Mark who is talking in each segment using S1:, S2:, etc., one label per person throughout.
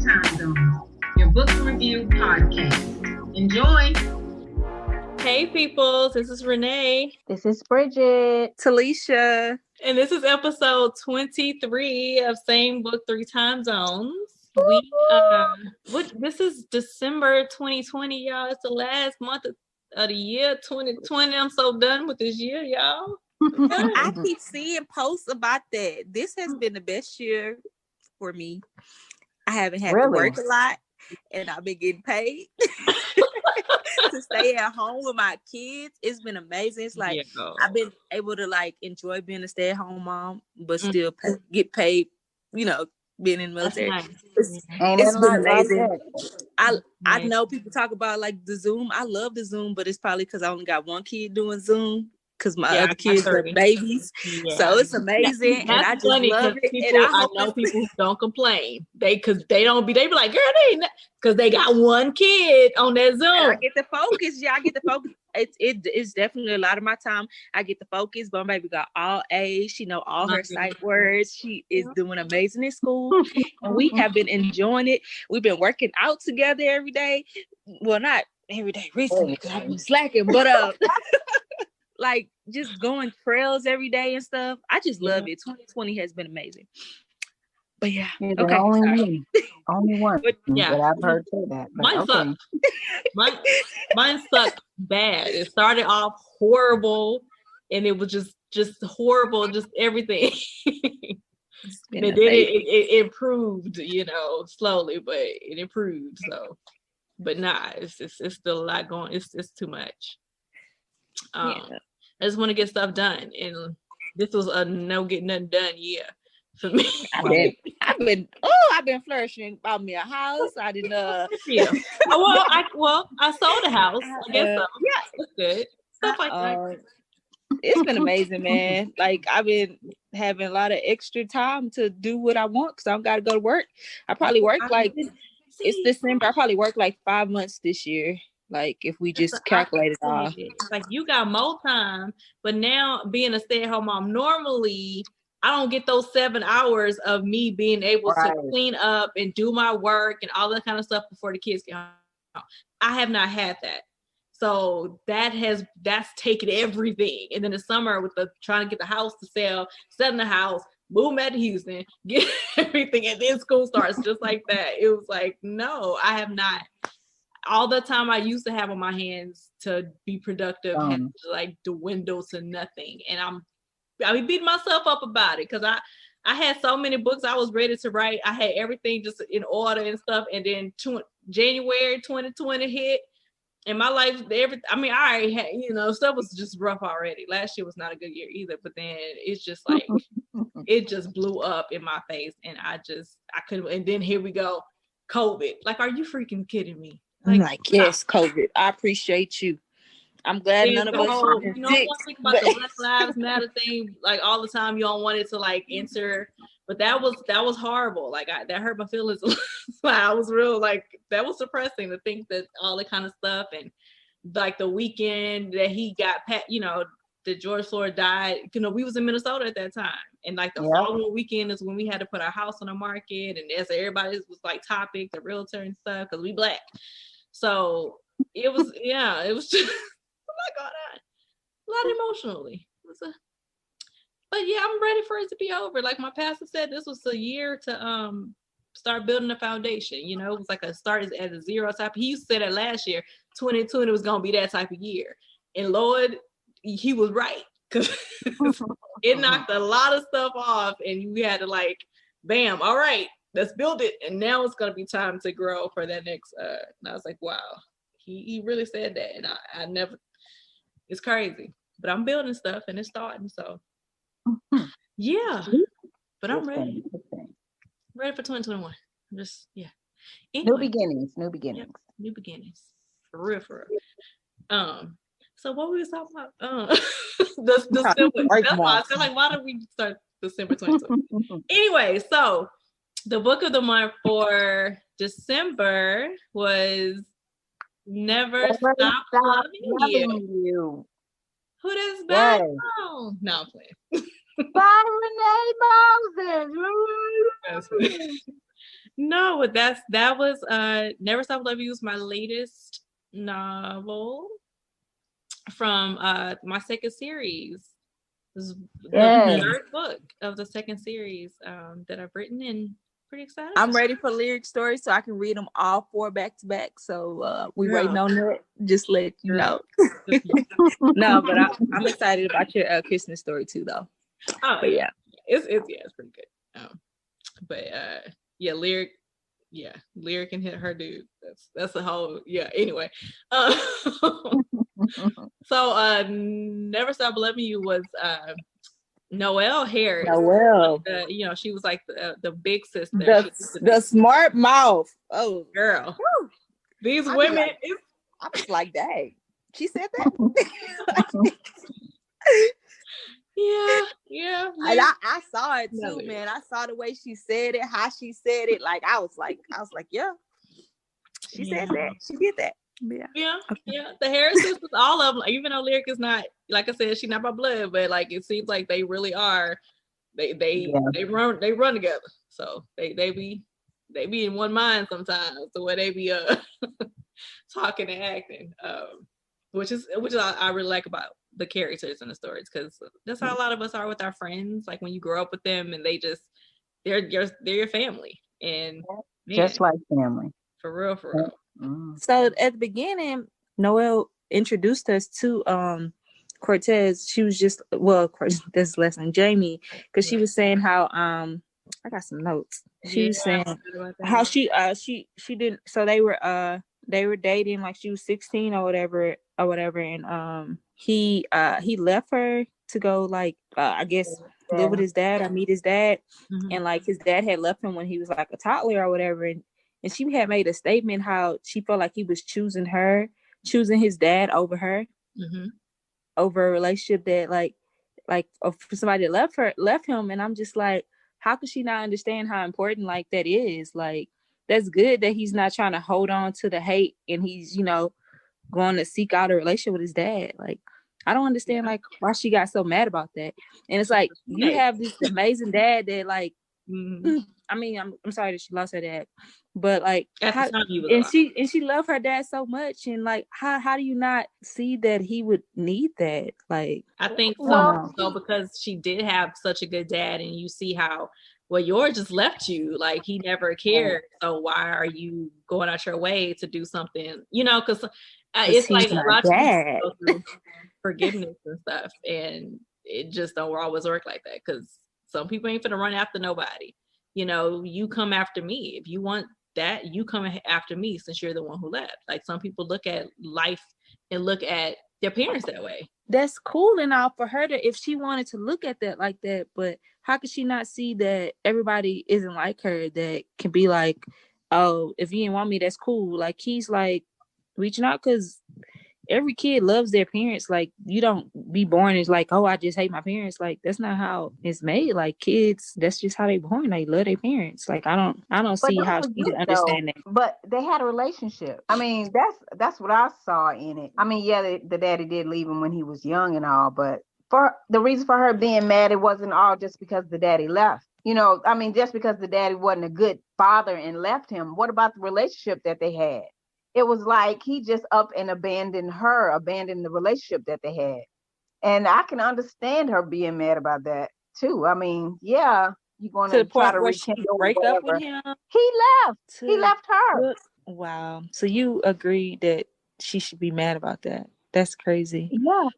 S1: Time Zones, your book review podcast. Enjoy.
S2: Hey peoples, this is Renee.
S3: This is Bridget.
S4: Talisha.
S2: And this is episode 23 of Same Book, Three Time Zones. This is December 2020, y'all. It's the last month of the year, 2020. I'm so done with this year, y'all.
S4: I keep seeing posts about that. This has been the best year for me. I haven't had to work a lot, and I've been getting paid to stay at home with my kids. It's been amazing. It's like I've been able to enjoy being a stay-at-home mom, but still get paid. Being in the military.
S2: Nice.
S4: It's been amazing. I know people talk about the Zoom. I love the Zoom, but it's probably because I only got one kid doing Zoom. Because my other kids are babies, so it's amazing, and I just love it.
S2: People, and I know people who don't complain. They be like, girl, because they got one kid on that Zoom.
S4: And I get the focus. Yeah, I get the focus. It's definitely a lot of my time. I get the focus. But my baby got all A's. She know all her sight words. She is doing amazing in school, and we have been enjoying it. We've been working out together every day. Well, not every day recently because I've been slacking, but just going trails every day and stuff. I just love it. 2020 has been amazing. But yeah,
S3: okay. Only one. But I've heard say that.
S2: Mine sucked. Mine sucked bad. It started off horrible, and it was just horrible, just everything. And then it improved, slowly, but it improved. So, but it's still a lot going. It's too much. I just want to get stuff done, and this was a no get nothing done year for me.
S4: I've been flourishing. Bought me a house. I didn't.
S2: I sold a house. I guess so. Yeah, that's good. Stuff like that.
S4: It's been amazing, man. I've been having a lot of extra time to do what I want because I don't got to go to work. I probably work it's December. I probably work 5 months this year. If we just calculate it off.
S2: You got more time, but now being a stay-at-home mom, normally I don't get those 7 hours of me being able to clean up and do my work and all that kind of stuff before the kids get home. I have not had that. So that's taken everything. And then the summer with trying to get the house to sell, selling the house, move back to Houston, get everything, and then school starts just like that. It was no, I have not. All the time I used to have on my hands to be productive had to dwindle to nothing. And I be beating myself up about it because I had so many books I was ready to write. I had everything just in order and stuff. And then January 2020 hit, and my life, I already had, stuff was just rough already. Last year was not a good year either, but then it's just it just blew up in my face, and I couldn't. And then here we go, COVID. Are you freaking kidding me?
S4: Yes, COVID. I appreciate you. I'm glad none of us are sick.
S2: You don't want to think about the Black Lives Matter thing all the time. You don't want it to enter, but that was horrible. That hurt my feelings. I was real that was depressing to think that all that kind of stuff, and the weekend that he got that George Floyd died. We was in Minnesota at that time, and the following weekend is when we had to put our house on the market, and as everybody was topic, the realtor and stuff, because we Black. So it was, it was just a lot going on, a lot emotionally. But I'm ready for it to be over. My pastor said, this was a year to start building a foundation. It was a start at a zero type. He used to say that last year, 2020 was gonna be that type of year, and Lord, he was right, because it knocked a lot of stuff off, and we had to bam, all right, let's build it, and now it's gonna be time to grow for that next. And I was wow, he really said that, and I never. It's crazy, but I'm building stuff, and it's starting. So yeah, but I'm ready. Ready for 2021. Just anyway.
S3: New beginnings.
S2: Yep, new beginnings. For real. So what we was talking about? December. That's why I feel why did we start December 2020? Anyway, so the book of the month for December was Never Stop Loving You. Who does that? Oh, no, I'm playing.
S3: By Renee Moses.
S2: No, but that was Never Stop Loving You was my latest novel from my second series. This is the third book of the second series that I've written, and pretty excited.
S4: I'm ready for lyric stories so I can read them all 4 back to back. So we waiting on that. Just let you know. No, but I'm excited about your Christmas story too, though.
S2: Oh,
S4: but yeah,
S2: it's pretty good. But lyric and hit her dude. That's the whole Anyway, so Never Stop Loving You was Noelle Harris. She was like the big sister.
S4: The smart mouth. Oh,
S2: girl. Woo. These women.
S4: I was like, dang, she said that.
S2: Yeah.
S4: And I saw it too, man. I saw the way she said it, how she said it. Like I was like, yeah. She said that. She did that.
S2: Yeah. The Harris sisters, all of them. Even though Lyric is not, like I said, she's not by blood, but like it seems like they really are. They run together. So they be in one mind sometimes. The way they be talking and acting, which I really like about the characters in the stories, because that's how a lot of us are with our friends. Like when you grow up with them and they're your family, and
S3: just like family.
S2: For real.
S4: Mm. So at the beginning, Noelle introduced us to Cortez. She was just this lesson Jamie, because she was saying how I got some notes. She was saying how she didn't. So they were dating, like she was 16 or whatever, and he left her to go, like I guess live with his dad or meet his dad. Mm-hmm. And like his dad had left him when he was like a toddler or whatever, and she had made a statement how she felt like he was choosing his dad over her, mm-hmm. over a relationship that like for somebody that left him. And I'm just like, how could she not understand how important like that is? Like, that's good that he's not trying to hold on to the hate and he's, going to seek out a relationship with his dad. Like, I don't understand like why she got so mad about that. And it's like, you have this amazing dad that like, mm-hmm. I mean, I'm sorry that she lost her dad, but like, she loved her dad so much, and like, how do you not see that he would need that? Like,
S2: I think so because she did have such a good dad, and you see how yours just left you. Like, he never cared. So why are you going out your way to do something? Because it's like a lot of people go through forgiveness and stuff, and it just don't always work like that, because some people ain't finna run after nobody. You come after me. If you want that, you come after me, since you're the one who left. Like, some people look at life and look at their parents that way.
S4: That's cool and all for her if she wanted to look at that like that, but how could she not see that everybody isn't like her, that can be like, oh, if you didn't want me, that's cool. Like, he's like reaching out, because every kid loves their parents. Like, you don't be born as like, oh, I just hate my parents. Like, that's not how it's made. Like, kids, that's just how they born. They love their parents. Like, I don't see how she could understand that.
S3: But they had a relationship. I mean, that's what I saw in it. I mean, yeah, the daddy did leave him when he was young and all, but for the reason for her being mad, it wasn't all just because the daddy left. I mean, just because the daddy wasn't a good father and left him. What about the relationship that they had? It was like he just up and abandoned the relationship that they had. And I can understand her being mad about that too. I mean, yeah, you're going to try to
S4: break up with him.
S3: He left her.
S4: Wow. So you agree that she should be mad about that? That's crazy.
S3: Yeah.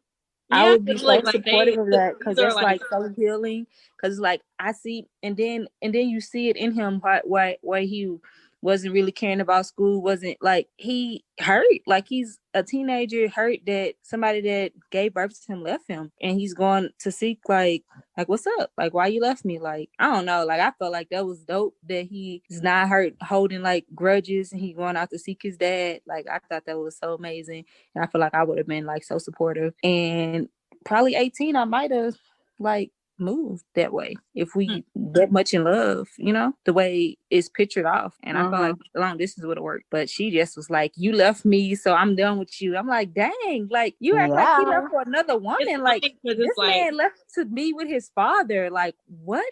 S4: I would be so supportive of that, because it's like so healing. Because like I see, and then you see it in him why he wasn't really caring about school, wasn't like, he hurt, like he's a teenager hurt that somebody that gave birth to him left him, and he's going to seek like what's up, like why you left me. Like, I don't know, like I felt like that was dope that he's not hurt holding like grudges, and he going out to seek his dad. Like, I thought that was so amazing, and I feel like I would have been like so supportive. And probably 18 I might have like moved that way if we that much in love, the way is pictured off. And I felt like long distance would have worked. But she just was like, you left me, so I'm done with you. I'm like, dang, like you act like he left for another woman. Like this man left to be with his father. Like what?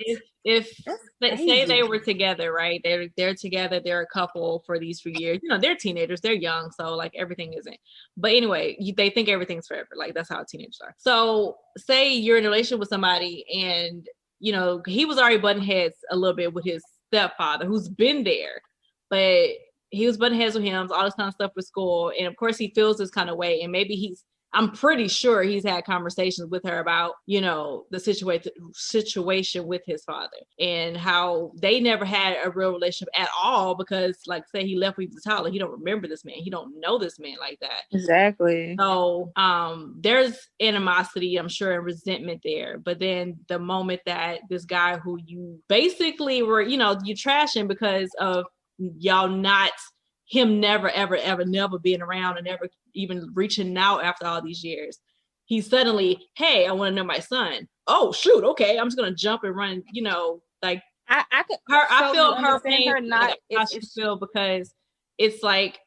S2: If say they were together, right? They're together, they're a couple for these few years. You know, they're teenagers, they're young, so like everything isn't. But anyway, they think everything's forever. Like that's how teenagers are. So say you're in a relationship with somebody and you know, he was already butting heads a little bit with his stepfather who's been there, but he was butting heads with him, all this kind of stuff with school. And of course he feels this kind of way. And maybe I'm pretty sure he's had conversations with her about, you know, the situation with his father and how they never had a real relationship at all because like say he left when he was a toddler, he don't remember this man. He don't know this man like that.
S4: Exactly.
S2: So there's animosity, I'm sure, and resentment there. But then the moment that this guy who you basically were, you know, you trashing because of y'all not him never, ever, ever, never being around and never even reaching out after all these years. He's suddenly, hey, I want to know my son. Oh, shoot. Okay. I'm just going to jump and run, you know, like I feel her pain, her not, I should feel because it's like,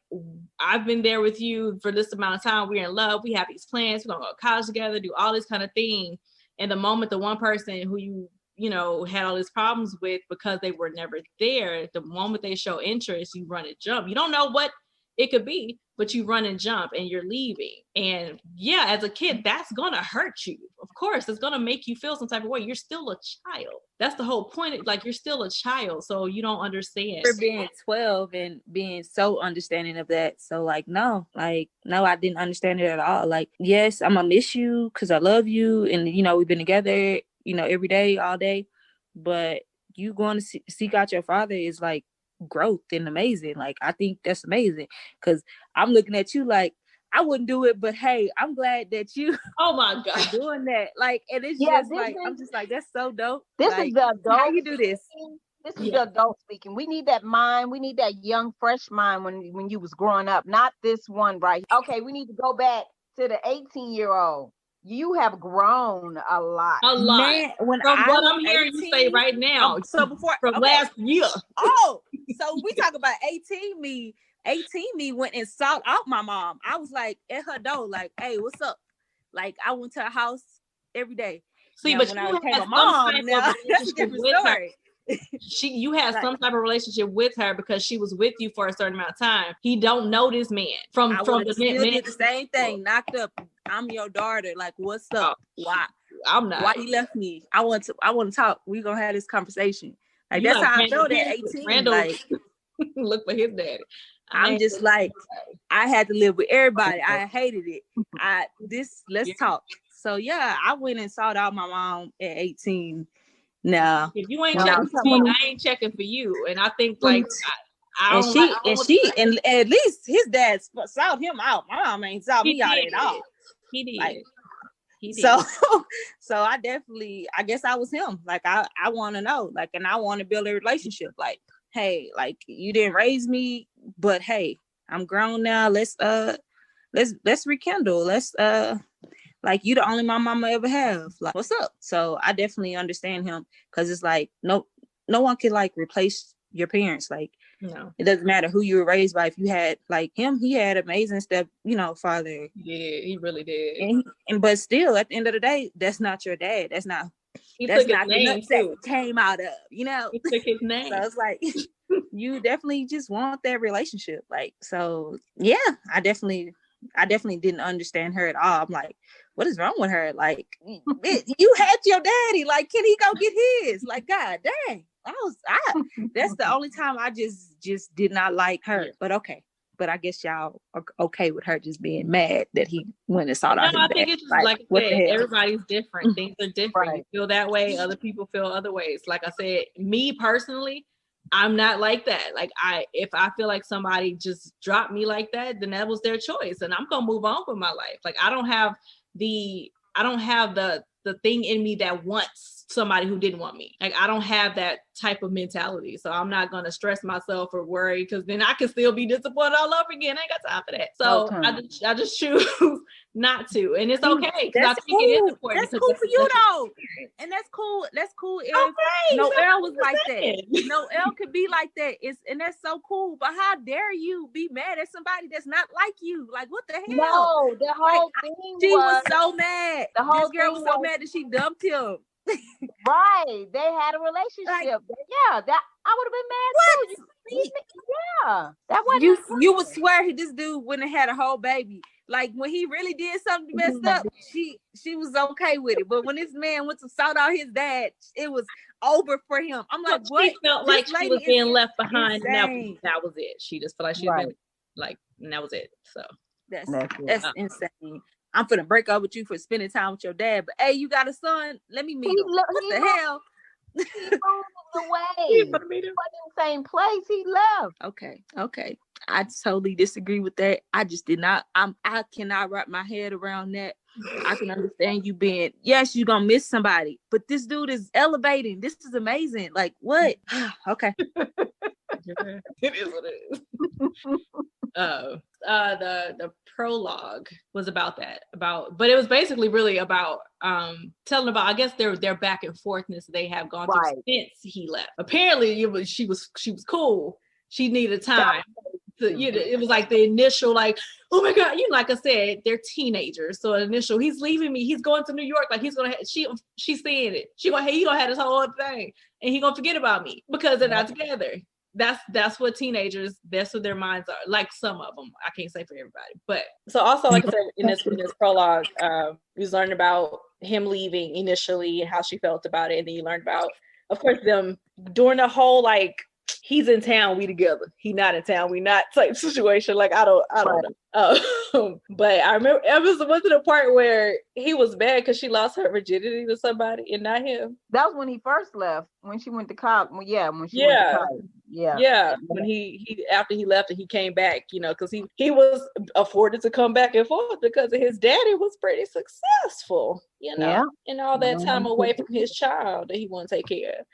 S2: I've been there with you for this amount of time. We're in love. We have these plans. We're going to go to college together, do all this kind of thing. And the moment the one person who you know, had all these problems with because they were never there, the moment they show interest, you run and jump. You don't know what it could be, but you run and jump and you're leaving. And yeah, as a kid, that's going to hurt you. Of course, it's going to make you feel some type of way. You're still a child. That's the whole point. Like, you're still a child, so you don't understand.
S4: For being 12 and being so understanding of that. So like, no, I didn't understand it at all. Like, yes, I'm going to miss you because I love you. And, you know, we've been together, you know, every day, all day, but you going to seek out your father is like growth and amazing. Like, I think that's amazing because I'm looking at you like, I wouldn't do it, but hey, I'm glad that you
S2: oh my God
S4: are doing that. Like, and it's just like, I'm just like, that's so dope.
S3: This
S4: like,
S3: is the adult.
S4: How you do this?
S3: This is the adult speaking. We need that mind. We need that young, fresh mind when you was growing up, not this one right. Okay, we need to go back to the 18-year-old. You have grown a lot.
S2: A lot. Man,
S4: when
S2: from what I'm hearing you say right now.
S4: So before
S2: from last year.
S4: Oh, so we talk about 18 me. 18 me went and sought out my mom. I was like at her door, like, hey, what's up? Like, I went to her house every day.
S2: See,
S4: now,
S2: but
S4: when
S2: you
S4: I became a mom, now that's a different story.
S2: You had some type of relationship with her because she was with you for a certain amount of time. He don't know this man from the minute.
S4: Did the same thing, knocked up. I'm your daughter. Like, what's up? Why?
S2: I'm not.
S4: Why you left me? I want to talk. We gonna have this conversation. Like, that's how I felt at 18.
S2: Randall,
S4: like,
S2: look for his daddy.
S4: I'm just like, I had to live with everybody. I hated it. Let's talk. So yeah, I went and sought out my mom at 18. No,
S2: if you ain't checking for me, I ain't checking for you. And I think like
S4: and at least his dad sought him out. My mom ain't sought me out at all.
S2: He did.
S4: Like,
S2: he did.
S4: So I guess I was him. Like, I want to know, like, and I want to build a relationship. Like, hey, like, you didn't raise me, but hey, I'm grown now. Let's rekindle. Let's like, you the only my mama ever have. Like, what's up? So I definitely understand him because it's like no one can like replace your parents. Like,
S2: no,
S4: it doesn't matter who you were raised by. If you had like him, he had amazing father.
S2: Yeah, he really did.
S4: And but still, at the end of the day, that's not your dad. That's not
S2: the
S4: nuts that came out of,
S2: He took his name.
S4: So it's like you definitely just want that relationship. Like, so yeah, I definitely didn't understand her at all. I'm like, what is wrong with her? Like, you had your daddy. Like, can he go get his? Like, God dang. That's the only time I just did not like her. But okay. But I guess y'all are okay with her just being mad that he went and sought out his dad.
S2: I think it's just like I said, everybody's different. Things are different. Right. You feel that way. Other people feel other ways. Like I said, me personally, I'm not like that. Like, if I feel like somebody just dropped me like that, then that was their choice, and I'm gonna move on with my life. Like, I don't have the thing in me that wants somebody who didn't want me. Like, I don't have that type of mentality. So I'm not going to stress myself or worry, because then I can still be disappointed all over again. I ain't got time for that. So I just choose not to. And it's okay.
S4: That's
S2: cool.
S4: It is important. That's cool for you though. And that's cool. That's cool if Noelle was like that. Noelle could be like that. And that's so cool. But how dare you be mad at somebody that's not like you? Like, what the hell?
S3: No, the whole thing
S4: she was so mad.
S3: The whole
S4: this girl was so mad that she dumped him.
S3: Right. They had a relationship. Yeah, that I would have been mad too. Yeah. That wasn't
S4: you would swear this dude wouldn't have had a whole baby. Like, when he really did something messed up, she was okay with it. But when this man went to sort out his dad, it was over for him. I'm like, what?
S2: She felt like she was being left behind. And that was it. She just felt like she was being, like, and that was it. So
S4: that's insane. I'm finna break up with you for spending time with your dad, but hey, you got a son? Let me meet him. What the hell?
S3: He moved away. He wasn't in the same place. He left.
S4: Okay. I totally disagree with that. I just did not. I cannot wrap my head around that. I can understand you being, yes, you're gonna miss somebody, but this dude is elevating. This is amazing. Like, what? Okay.
S2: It is what it is. The prologue was about that, but it was basically really about telling about, I guess, their back and forthness they have gone through since he left. Apparently she was cool. She needed time. It was like the initial, like, oh my God, like I said, they're teenagers. So initial, he's leaving me. He's going to New York. Like, he's gonna. She's saying it. He gonna have this whole other thing, and he gonna forget about me because they're not together. That's what teenagers. That's what their minds are. Like, some of them. I can't say for everybody, but so also, like I said, in this prologue, we was learning about him leaving initially and how she felt about it, and then you learned about, of course, them during the whole, like, he's in town, we together. He not in town, we not type situation. Like, I don't know. But I remember it was the part where he was mad because she lost her virginity to somebody and not him.
S3: That was when he first left. When she went to college. When she went to college.
S2: Yeah. When he after he left and he came back, because he was afforded to come back and forth because of his daddy was pretty successful, and all that time away from his child that he wanted to take care of.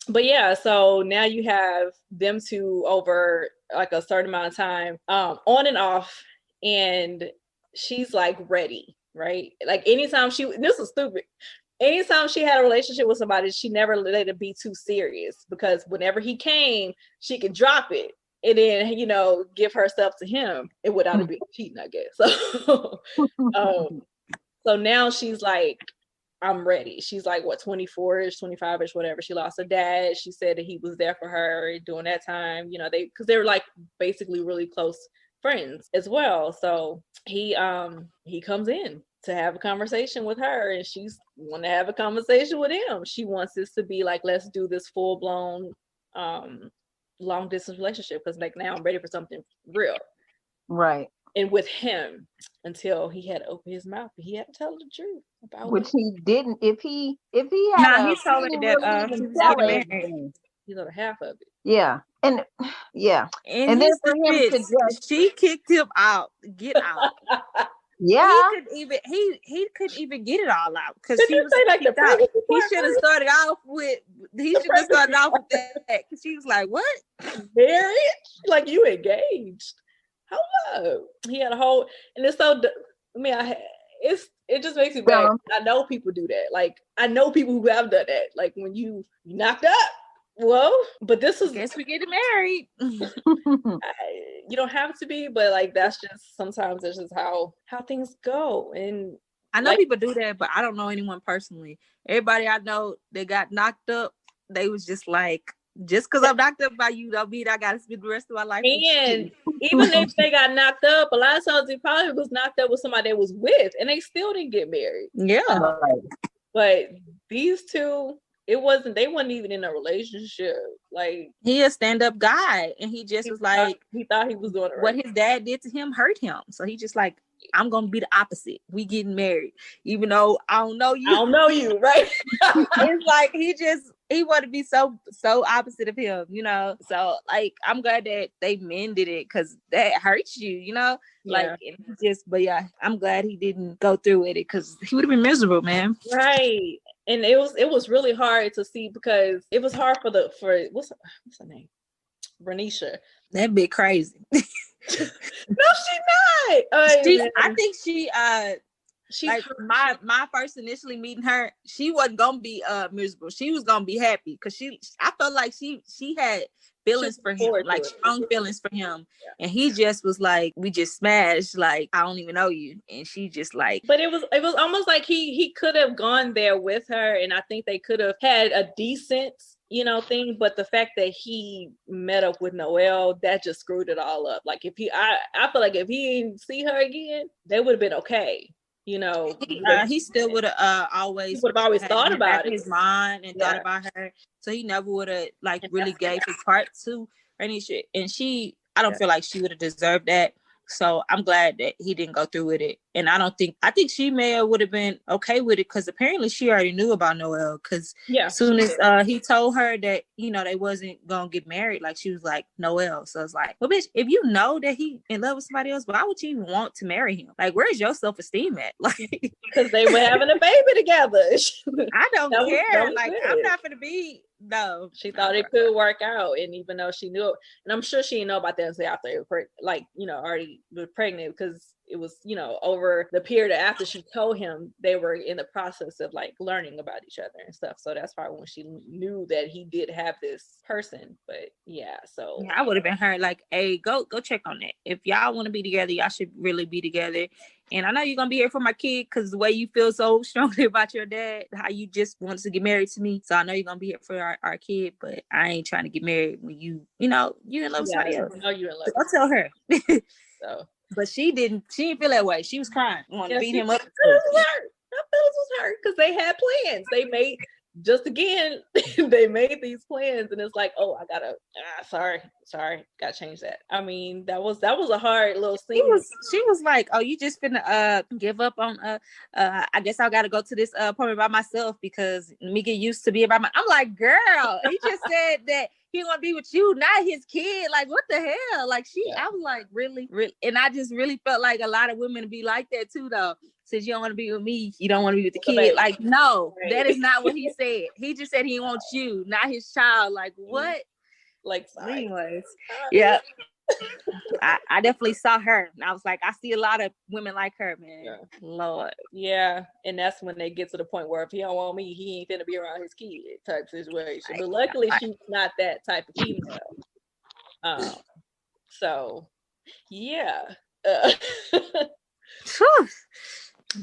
S2: But yeah, so now you have them two over like a certain amount of time, on and off, and she's like ready, right? Like, anytime this is stupid. Anytime she had a relationship with somebody, she never let it be too serious, because whenever he came, she could drop it and then, give herself to him, and without it being cheating, I guess. So, so now she's like, I'm ready. She's like, what, 24-ish, 25-ish, whatever. She lost her dad. She said that he was there for her during that time, because they were like basically really close friends as well. So he comes in to have a conversation with her, and she's want to have a conversation with him. She wants this to be like, let's do this full-blown long distance relationship, because like, now I'm ready for something real.
S3: Right.
S2: And with him, until he had to open his mouth, he had to tell the truth about
S3: which he didn't. If he had,
S4: he told her that he was married.
S2: He's on half of it.
S3: Yeah, and then for him to
S4: she kicked him out. Get out.
S3: Yeah,
S4: he couldn't even get it all out because she was like he should have started off with that, because she was like, what?
S2: Married? Like, you engaged? Hello. He had a whole, and it's so, I mean, it just makes me mad. I know people do that. Like, I know people who have done that. Like, when you knocked up, well, but this is,
S4: guess we getting married.
S2: You don't have to be, but like, that's just, sometimes that's just how things go. And
S4: I know people do that, but I don't know anyone personally. Everybody I know that got knocked up, they was just like, just because I'm knocked up by you don't mean I gotta spend the rest of my life.
S2: And even if they got knocked up, a lot of times they probably was knocked up with somebody they was with, and they still didn't get married.
S4: Yeah.
S2: But these two, they wasn't even in a relationship. Like,
S4: he a stand-up guy, and he just was like,
S2: he thought he was doing it right.
S4: What his dad did to him hurt him, so he just like, I'm gonna be the opposite. We getting married, even though I don't know you,
S2: right?
S4: It's like he wanted to be so opposite of him, So like, I'm glad that they mended it, because that hurts you, Like, but yeah, I'm glad he didn't go through with it, because he would have been miserable, man.
S2: Right. And it was really hard to see because it was hard for what's her name? Renisha.
S4: That bit crazy.
S2: No, she's not.
S4: I think she's like my first initially meeting her, she wasn't gonna be miserable. She was gonna be happy because I felt like she had feelings for him, like strong feelings for him. Yeah. And he just was like, we just smashed, like, I don't even know you. And she just like,
S2: but it was almost like he could have gone there with her, and I think they could have had a decent, thing. But the fact that he met up with Noelle, that just screwed it all up. Like I feel like if he didn't see her again, they would have been okay.
S4: He still would have always
S2: thought about it.
S4: His mind and thought about her. So he never would have like really gave his heart to any shit. And I don't feel like she would have deserved that. So I'm glad that he didn't go through with it. And I think she would have been okay with it because apparently she already knew about Noelle. Because as soon as he told her that, they wasn't going to get married, like she was like, Noelle. So it's like, well, bitch, if you know that he in love with somebody else, why would you even want to marry him? Like, where's your self-esteem at? Like,
S2: because they were having a baby together.
S4: I don't care. Like, I'm not going to be. No,
S2: she thought it could work out, and even though she knew it, and I'm sure she didn't know about that until after, already was pregnant, because it was, over the period after she told him, they were in the process of like learning about each other and stuff. So that's probably when she knew that he did have this person. But so
S4: I would have been her like, hey, go check on that. If y'all want to be together, y'all should really be together. And I know you're gonna be here for my kid because the way you feel so strongly about your dad, how you just wanted to get married to me. So I know you're gonna be here for our kid, but I ain't trying to get married when you in love with somebody else.
S2: I know you're in love.
S4: I'll tell her.
S2: So,
S4: but she didn't feel that way. She was crying, wanted to beat him up.
S2: Her feelings was hurt because they had plans. They made. Just again, they made these plans, and it's like, oh, I gotta, sorry, gotta change that. I mean, that was a hard little scene.
S4: She was like, oh, you just finna give up on I guess I gotta go to this appointment by myself because me get used to being by my. I'm like, girl, he just said that he want to be with you, not his kid. Like, what the hell? Like, I was like, really, and I just really felt like a lot of women be like that too, though. Since you don't want to be with me, you don't want to be with the kid. Like, no, that is not what he said. He just said he wants you, not his child. Like, what?
S2: Like,
S4: anyways, yeah. I definitely saw her. And I was like, I see a lot of women like her, man.
S2: Yeah.
S4: Lord.
S2: Yeah. And that's when they get to the point where if he don't want me, he ain't finna be around his kid type situation. But luckily she's not that type of female. So yeah.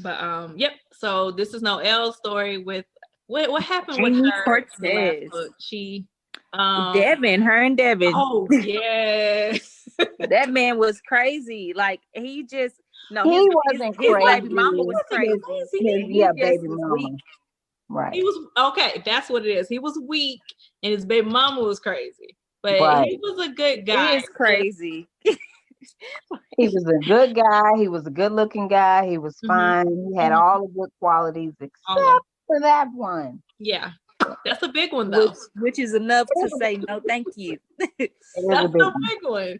S2: But yep. So this is Noelle's story with what happened with her.
S4: Cortez.
S2: She
S4: Devin, her and Devin.
S2: Oh yeah.
S4: That man was crazy. Like he
S3: wasn't crazy.
S4: His baby mama was crazy.
S3: Baby mama. Weak. Right.
S2: He was okay. That's what it is. He was weak, and his baby mama was crazy. But he was a good guy.
S4: He is crazy.
S3: He was a good guy. He was a good-looking guy. He was fine. He had all the good qualities except for that one.
S2: Yeah. That's a big one, though.
S4: Which is enough to say no, thank you.
S2: That's a big one.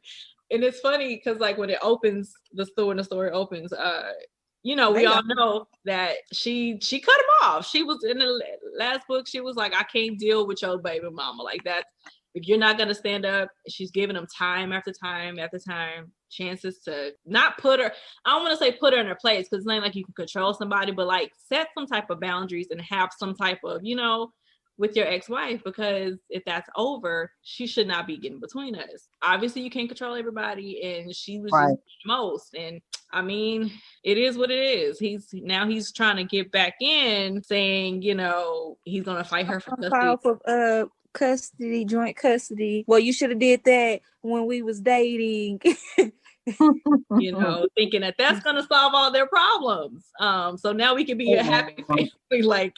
S2: And it's funny because, like, when it opens, the story opens, we all know that she cut him off. She was in the last book. She was like, I can't deal with your baby mama like that. If you're not going to stand up, she's giving him time after time after time, chances to not put her, I don't want to say put her in her place because it's not like you can control somebody, but like set some type of boundaries and have some type of, with your ex-wife, because if that's over, she should not be getting between us. Obviously, you can't control everybody, and she was just most. And I mean, it is what it is. He's trying to get back in, saying, he's going to fight her for custody.
S4: Joint custody. Well, you should have did that when we was dating.
S2: Thinking that that's going to solve all their problems. So now we can be a happy family. Like,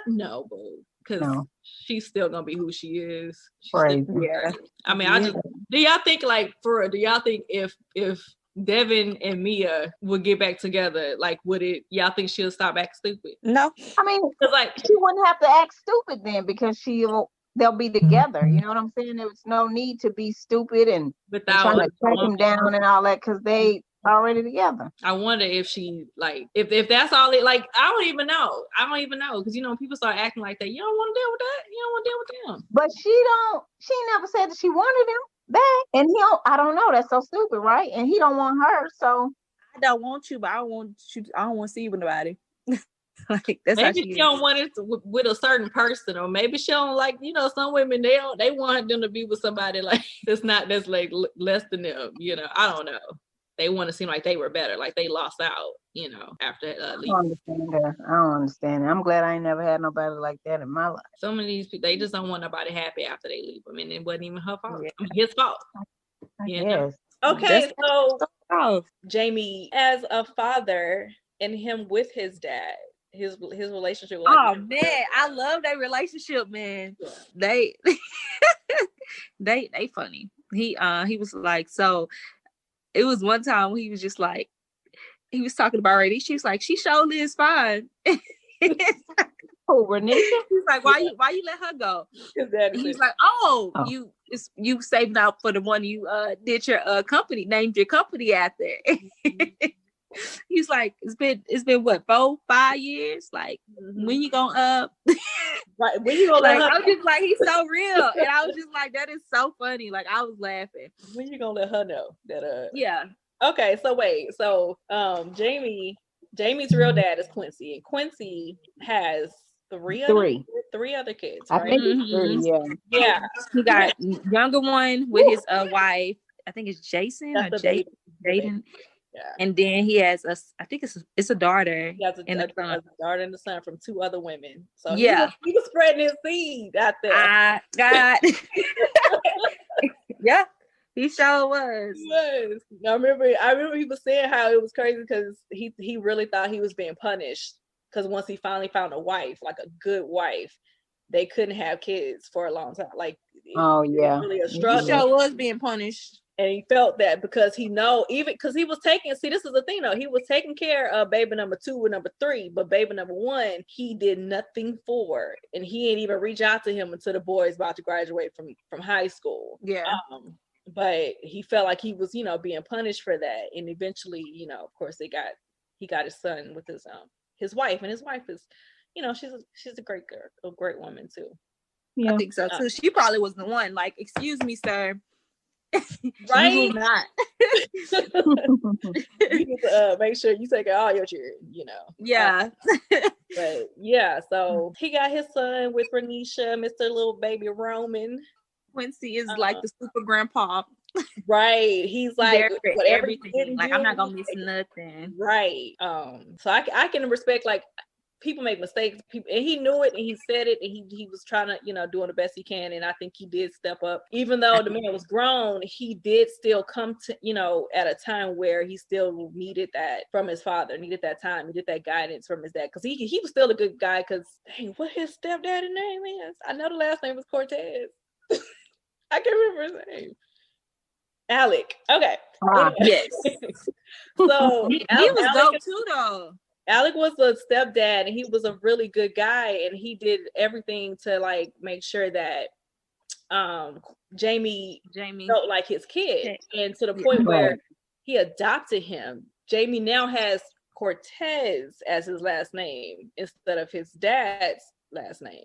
S2: no, boo. Because she's still gonna be who she is.
S3: Yeah.
S2: I mean, do y'all think if Devin and Mia would get back together, like, y'all think she'll stop acting stupid?
S4: No.
S3: I mean, like, she wouldn't have to act stupid then because they'll be together. You know what I'm saying? There's no need to be stupid and trying to track him down and all that because they already together.
S2: I wonder if she like if that's all it like. I don't even know. Because people start acting like that. You don't want to deal with that. You don't want to deal with them.
S3: But she never said that she wanted him back. And I don't know. That's so stupid, right? And he don't want her. So
S4: I don't want you, but I don't want to see you with nobody. Like that's
S2: maybe she don't want it with a certain person, or maybe she don't like, some women they want them to be with somebody like that's like less than them. I don't know. They want to seem like they were better, like they lost out, after leaving.
S3: I don't understand it. I'm glad I ain't never had nobody like that in my life.
S2: Some of these people, they just don't want nobody happy after they leave them, and it wasn't even her fault. Yeah. His fault.
S3: Yes.
S2: Okay, so Jamie, as a father, and him with his dad, his relationship.
S4: Man, I love their relationship, man. Yeah. They funny. He was like, so it was one time when he was just like, he was talking about Renee. She's like, she surely is fine.
S3: Oh, Renee.
S4: He's like, why you let her go? He's like, you saving out for the one you did your company, named your company after. He's like, it's been what, 4-5 years? Like, when you gonna
S2: right? When you gonna
S4: like? I was just like, he's so real, and I was just like, that is so funny. Like, I was laughing.
S2: When you gonna let her know that?
S4: Yeah.
S2: Okay, so wait, Jamie's real dad is Quincy, and Quincy has three other kids. Right?
S3: I think it's 3.
S2: Yeah.
S4: He got younger one with his wife. I think it's Jason or Jaden. Yeah. And then he has I think it's a daughter.
S2: He has a daughter and a son from 2 other women. So he was spreading his seed out there.
S4: God. Yeah, he sure was.
S2: He was. I remember he was saying how it was crazy because he really thought he was being punished because once he finally found a wife, like a good wife, they couldn't have kids for a long time. Like, really a struggle.
S4: He sure was being punished.
S2: And he felt that because even because he was this is the thing though, he was taking care of baby number 2 and number 3, but baby number 1, he did nothing for, and he ain't even reach out to him until the boy is about to graduate from high school.
S4: Yeah.
S2: But he felt like he was, being punished for that. And eventually, of course he got his son with his wife, and his wife is, she's a great girl, a great woman too.
S4: Yeah. I think so too. She probably was the one, like, excuse me, sir.
S2: Right?
S4: You will not.
S2: You need to make sure you take all your children,
S4: Yeah.
S2: But yeah, so he got his son with Renisha, Mr. Little Baby Roman.
S4: Quincy is like the super grandpa.
S2: Right. He's like
S4: everything. Like, I'm not gonna miss nothing.
S2: Right. So I can respect, like, people make mistakes, and he knew it, and he said it, and he was trying to, doing the best he can, and I think he did step up. Even though the man was grown, he did still come to, at a time where he still needed that from his father, needed that time, needed that guidance from his dad, because he was still a good guy, because, dang, what his stepdaddy name is? I know the last name was Cortez. I can't remember his name. Alec. Okay.
S4: Yes.
S2: So
S4: he was dope too, though.
S2: Alec was a stepdad, and he was a really good guy, and he did everything to, like, make sure that Jamie felt like his kid, and to the point where he adopted him. Jamie now has Cortez as his last name instead of his dad's last name.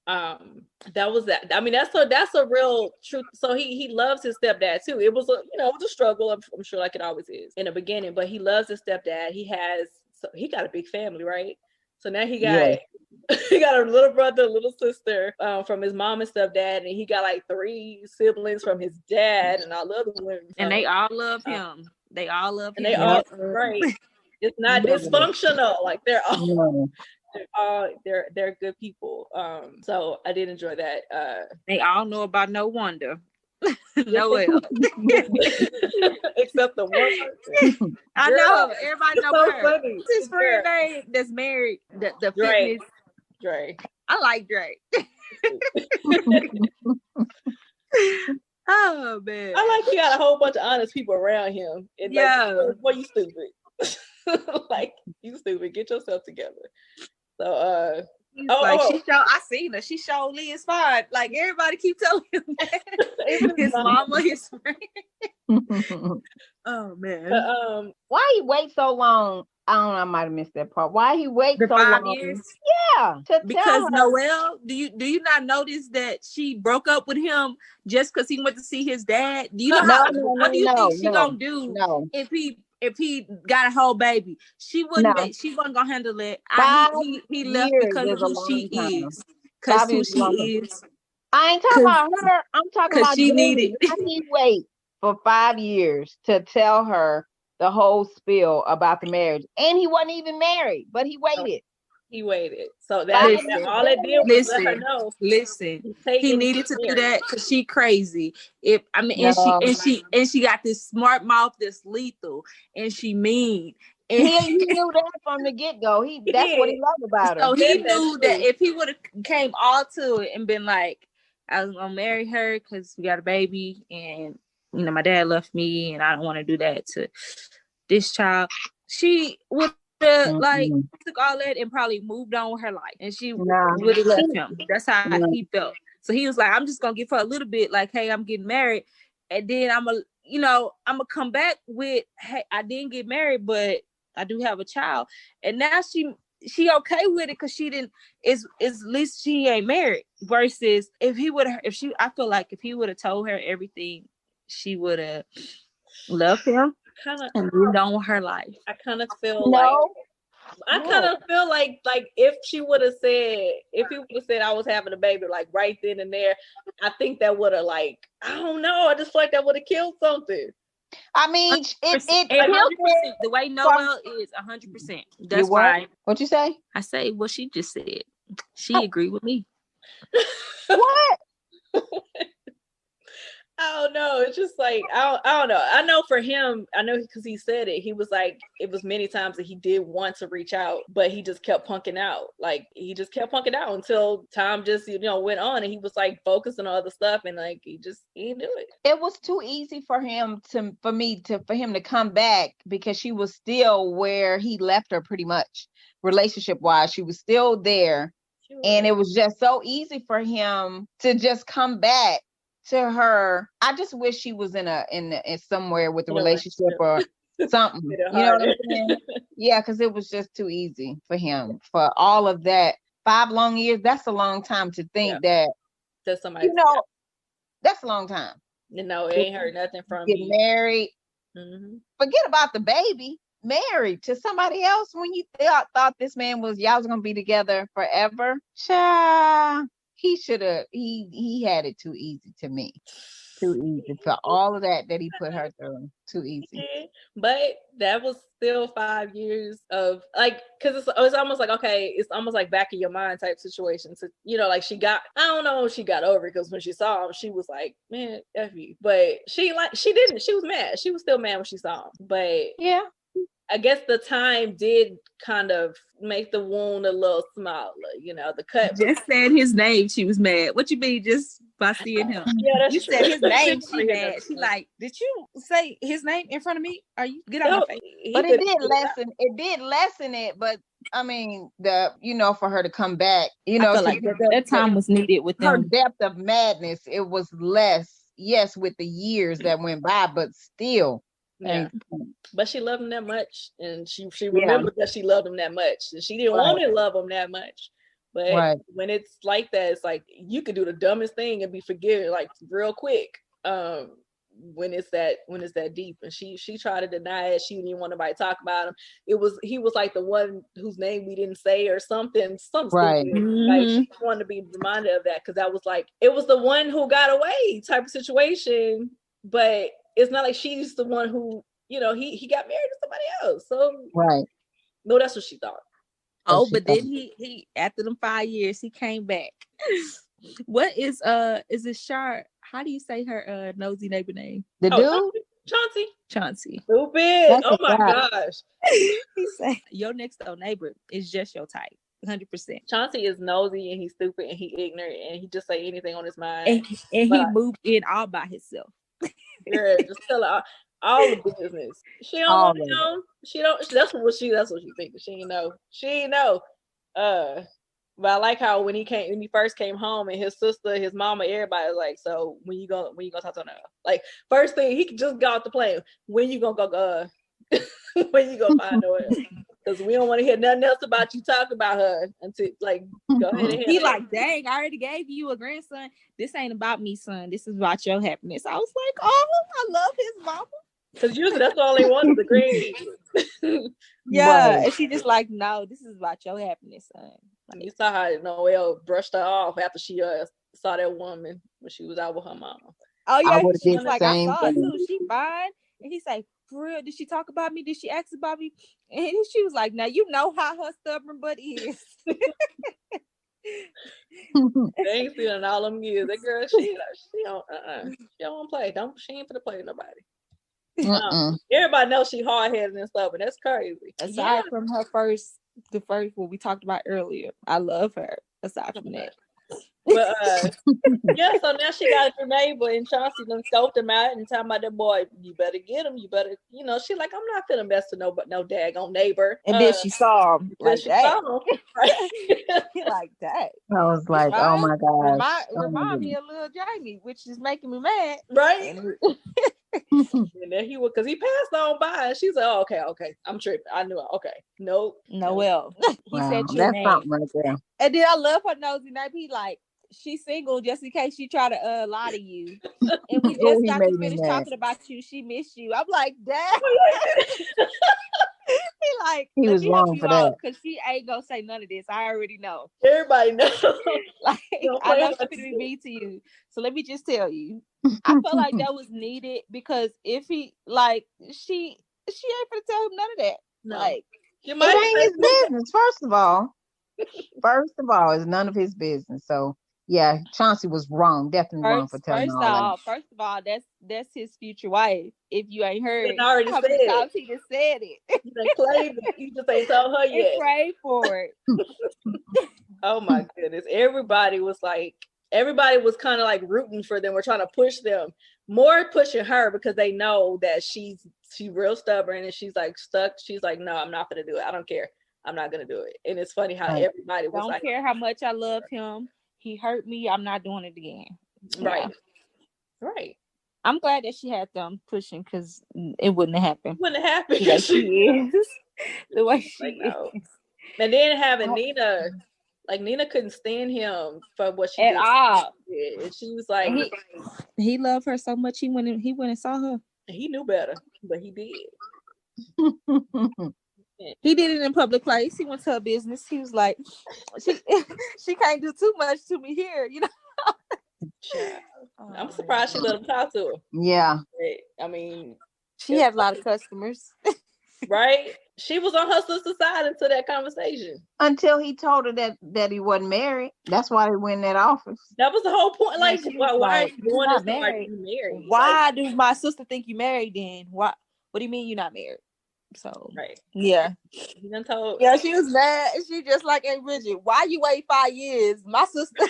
S2: That was that. I mean, that's a real truth. So he loves his stepdad too. It was a struggle, I'm sure, like it always is in the beginning, but he loves his stepdad. He got a big family, right? So now he got he got a little brother, a little sister from his mom and stepdad, and he got like 3 siblings from his dad and all other women.
S4: And they all love him. They all love him.
S2: And they all right. It's not dysfunctional. Like they're good people. So I did enjoy that.
S4: They all know about No Wonder. Noel.
S2: Except the one.
S4: I know. Everybody know
S2: so
S4: her.
S2: Funny.
S4: His friend name that's married. The
S2: Dre.
S4: fitness.
S2: Dre.
S4: I like Dre. Oh man.
S2: I like he got a whole bunch of honest people around him. And boy, you stupid. Like, you stupid. Get yourself together. So
S4: He's I seen her. She surely is fine. Like everybody keep telling him that. Even his mama, his friend. Oh man.
S3: But, why he wait so long? I don't know. I might have missed that part. Why he wait so
S4: 5
S3: long?
S4: years?
S3: Yeah,
S4: because Noelle, do you not notice that she broke up with him just because he went to see his dad? Do you know what do you think she gonna do if he got a whole baby? She wouldn't. She wasn't gonna handle it. He left because of who she is. Because who she is.
S3: I ain't talking about her. I'm talking about
S4: she needed.
S3: Why he wait for 5 years to tell her the whole spiel about the marriage? And he wasn't even married, but he waited.
S2: He waited. So that all it did was let her know.
S4: Listen, he needed to do that because she crazy. And she got this smart mouth that's lethal, and she mean. And
S3: he knew that from the get-go. That's what he loved about her.
S4: So he knew that if he would have came all to it and been like, I was gonna marry her because we got a baby, and my dad left me, and I don't want to do that to this child. She would took all that and probably moved on with her life, and she would have left him. That's how he felt. So he was like, I'm just gonna give her a little bit, like, hey, I'm getting married, and then I'm gonna come back with, hey, I didn't get married, but I do have a child, and now she okay with it because she didn't. Is at least she ain't married. Versus I feel like if he would have told her everything, she would have loved him. And moved on with her life.
S2: I kind of feel like if he would have said I was having a baby like right then and there, I think that would have I don't know. I just feel like that would have killed something.
S3: I mean, it
S4: 100%. The way Noelle is 100%. That's why.
S3: What you say?
S4: I say what she just said. She agreed with me.
S3: What?
S2: I don't know. It's just I don't know. I know for him, I know because he said it. He was like, it was many times that he did want to reach out, but he just kept punking out. He just kept punking out until time just went on, and he was focusing on other stuff, and he didn't do it.
S3: It was too easy for him for him to come back because she was still where he left her pretty much relationship wise. She was still there, and it was just so easy for him to just come back to her. I just wish she was in somewhere with a relationship or something. You know what I'm saying? Yeah, because it was just too easy for him for all of that. 5 long years. That's a long time to think that somebody. That's a long time.
S2: It ain't heard nothing from
S3: you. Get married.
S2: Mm-hmm.
S3: Forget about the baby. Married to somebody else when you thought this man y'all was gonna be together forever. Child. He should have. He had it too easy to me. Too easy for all of that he put her through. Too easy.
S2: But that was still 5 years of because it's almost okay. It's almost back in your mind type situation. So she got. I don't know if she got over it because when she saw him, she was like, man, F you. But she didn't. She was mad. She was still mad when she saw him. But
S3: yeah.
S2: I guess the time did kind of make the wound a little smaller, the cut.
S4: Just saying his name, she was mad. What you mean just by seeing him?
S2: Yeah, that's
S4: you
S2: true.
S4: Said his name, she mad. She like, did you say his name in front of me? Are you get out my face?
S3: But it did lessen it, but I mean, for her to come back, I feel like
S4: that time was needed with them.
S3: Her depth of madness, it was less, yes, with the years that went by, but still.
S2: Yeah, but she loved him that much, and she remembered that she loved him that much, and she didn't want to love him that much. But when it's like that, it's you could do the dumbest thing and be forgiven real quick. When it's that deep, and she tried to deny it. She didn't want nobody to talk about him. He was the one whose name we didn't say or something.
S3: Right.
S2: She wanted to be reminded of that because that was it was the one who got away type of situation, but. It's not like she's the one who, he got married to somebody else. So no, that's what she thought.
S4: Oh, but then he after them 5 years, he came back. What is it Shar? How do you say her nosy neighbor name?
S3: The dude?
S4: Chauncey.
S2: Stupid.
S3: That's
S2: oh my gosh.
S4: He said your next door neighbor is just your type. 100%.
S2: Chauncey is nosy and he's stupid and he ignorant and he just say anything on his mind.
S4: And he moved in all by himself.
S2: Yeah, just tell her all the business. She don't want to know. She don't. That's what she thinks. She ain't know. But I like how when he first came home and his sister, his mama, everybody was like, so when you gonna talk to her? Like first thing he just got off the plane. When you gonna go? When you gonna find Noelle? Because we don't want to hear nothing else about you talk about her until like go ahead and
S4: he like, dang, I already gave you a grandson. This ain't about me, son. This is about your happiness. I was like, oh, I love his mama.
S2: Because usually that's all they want is the grandkids.
S4: Yeah,
S3: Right.
S4: and she just like, no, this is about your happiness, son.
S2: You saw how Noelle brushed her off after she saw that woman when she was out with her mama.
S4: Oh
S3: I
S4: yeah,
S3: would've
S4: she
S3: did
S4: was
S3: the
S4: like, I
S3: same
S4: saw it
S3: thing.
S4: too. She fine. And he's like, for real, did she talk about me? Did she ask about me? And she was like, now you know how her stubborn butt is.
S2: They ain't feeling all them years. That girl, she don't play. She ain't finna play with nobody. Everybody knows she hard headed and stuff, and that's crazy.
S4: Aside from the first what we talked about earlier, I love her. Aside from that,
S2: but yeah. So now she got her neighbor, and Chauncey done scoped him out and talking about that boy. You better get him. You better, She like, I'm not finna mess with no daggone neighbor.
S4: And then she saw him like that.
S2: Right?
S4: Like that.
S3: I was like, oh my gosh.
S4: Remind me of Lil Jamie, which is making me mad.
S2: Right? And then he would, because he passed on by, and she's like, oh, okay. I'm tripping. I knew it. Okay. Nope.
S4: Noelle. He said your
S3: that's
S4: name.
S3: something right there.
S4: And then I love her nosy name. He like, she's single just in case she try to lie to you. And we just got to finish talking about you. She missed you. I'm like, damn. He
S3: was wrong for that.
S4: because she ain't gonna say none of this. I already know.
S2: Everybody knows.
S4: Like, I know she's gonna be mean to you. So let me just tell you. I felt like that was needed because if he like she ain't gonna tell him none of that.
S2: No.
S4: Like
S3: it ain't his business. First of all, it's none of his business. So yeah, Chauncey was wrong. Definitely wrong for telling all that.
S4: First of all, that's his future wife. If you ain't heard,
S2: already
S4: how
S2: said
S4: many
S2: it.
S4: times he just said it.
S2: You done claimed it. You just ain't told her yet.
S4: Pray for it.
S2: Oh my goodness. Everybody was kind of like rooting for them. We're trying to push them. More pushing her because they know that she's real stubborn and she's like stuck. She's like, no, I'm not gonna do it. I don't care. I'm not gonna do it. And it's funny how everybody was
S4: don't care how much I love him. He hurt me. I'm not doing it again.
S2: Right. Yeah. Right.
S4: I'm glad that she had them pushing because it wouldn't have happened.
S2: Wouldn't have happened.
S4: Like she is. The way she is.
S2: And then having Nina, like Nina couldn't stand him for what she
S4: did. At all.
S2: And she was like,
S4: he loved her so much. He went and saw her.
S2: He knew better, but he did.
S4: He did it in public place. He went to her business. He was like, she can't do too much to me here,
S2: I'm surprised she let him talk to her.
S3: Yeah.
S2: I mean,
S4: she had a lot of customers.
S2: Right? She was on her sister's side until that conversation.
S3: Until he told her that he wasn't married. That's why he went in that office.
S2: That was the whole point. Like, why are you doing this? Married?
S4: Married? Why do my sister think you married then? What do you mean you're not married? So
S2: right.
S4: Yeah.
S2: He done told.
S4: Yeah, she was mad. She just like, hey Bridget, why you wait 5 years? My sister.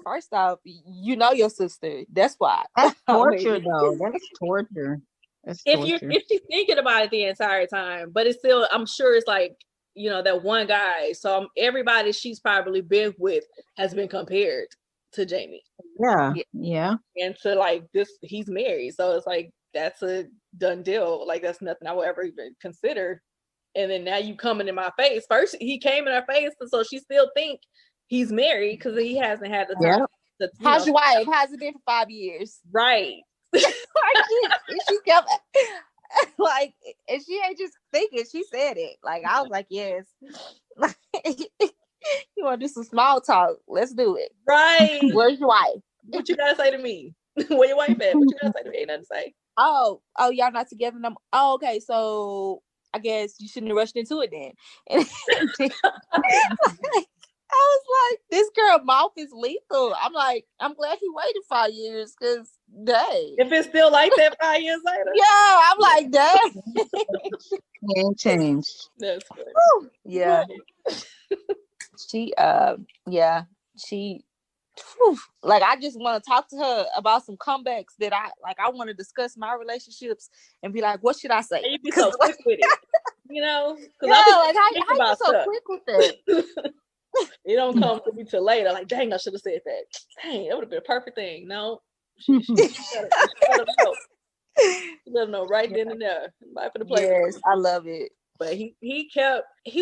S4: First off, you know your sister. That's why.
S3: That's torture though. That's torture.
S2: If she's thinking about it the entire time, but it's still, I'm sure it's like, that one guy. So everybody she's probably been with has been compared to Jamie.
S3: Yeah.
S2: And to like this, he's married. So it's like, that's a done deal. Like that's nothing I would ever even consider. And then now you coming in my face. First he came in her face, and so she still think he's married because he hasn't had the time.
S4: How's your wife? How's it been for 5 years?
S2: Right.
S4: she kept like, and she ain't just thinking. She said it. Like I was like, yes. You want to do some small talk? Let's do it.
S2: Right.
S4: Where's your wife?
S2: What you gotta say to me? Where your wife at? What you gotta say to me? Ain't nothing to say.
S4: Oh, y'all not together no more. Oh, okay. So I guess you shouldn't have rushed into it then. And I was like, this girl mouth is lethal. I'm like, I'm glad he waited 5 years because dang.
S2: If it's still like that 5 years later.
S4: Yeah, I'm like, dang.
S3: He ain't changed.
S2: That's good.
S4: Yeah. She like I just want to talk to her about some comebacks that I want to discuss my relationships and be like, what should I say?
S2: You be so quick with it,
S4: Yeah, like how you so quick with it?
S2: It don't come to me till later. Like, dang, I should have said that. Dang, that would have been a perfect thing. No, she let him know. Let him know right then and there. Right for the play.
S4: Yes, I love it.
S2: But he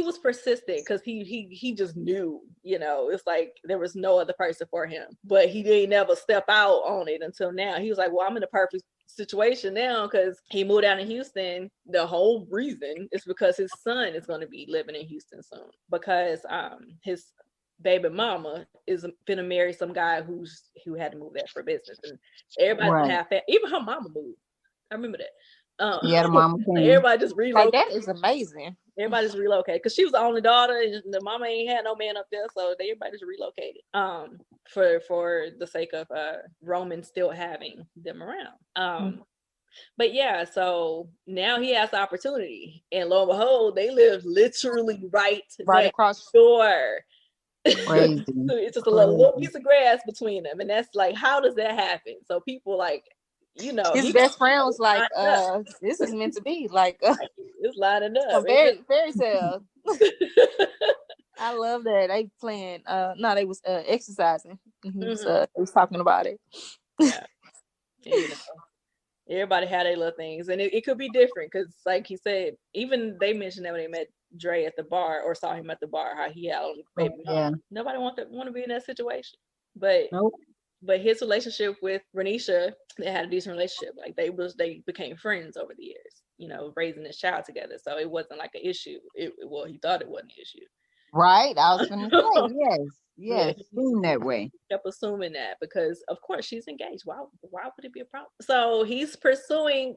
S2: was persistent because he just knew, it's like there was no other person for him. But he didn't never step out on it until now. He was like, well, I'm in a perfect situation now because he moved out in Houston. The whole reason is because his son is going to be living in Houston soon, because his baby mama is gonna marry some guy who had to move there for business, and everybody have that. Even her mama moved. I remember that.
S3: The mama came.
S2: Everybody just relocated.
S4: Like, that is amazing.
S2: Everybody just relocated because she was the only daughter, and the mama ain't had no man up there, so everybody just relocated. For the sake of Roman still having them around. But yeah, so now he has the opportunity, and lo and behold, they live literally right across the door.
S3: Crazy.
S2: It's just a little piece of grass between them, and that's like, how does that happen? So people like,
S4: his best friend was like, this is meant to be, like,
S2: it's lining up.
S4: Fairy tale. I love that. They playing they was exercising. He was talking about it.
S2: Yeah. Everybody had their little things, and it could be different because, like he said, even they mentioned that when they met Dre at the bar or saw him at the bar, how he had on baby mom. Yeah. Nobody want to be in that situation, but But his relationship with Renisha, they had a decent relationship. Like they became friends over the years, raising this child together. So it wasn't like an issue. He thought it wasn't an issue.
S3: Right. I was going to say, yes, seemed that way.
S2: Kept assuming that because, of course, she's engaged. Why would it be a problem? So Jamie's pursuing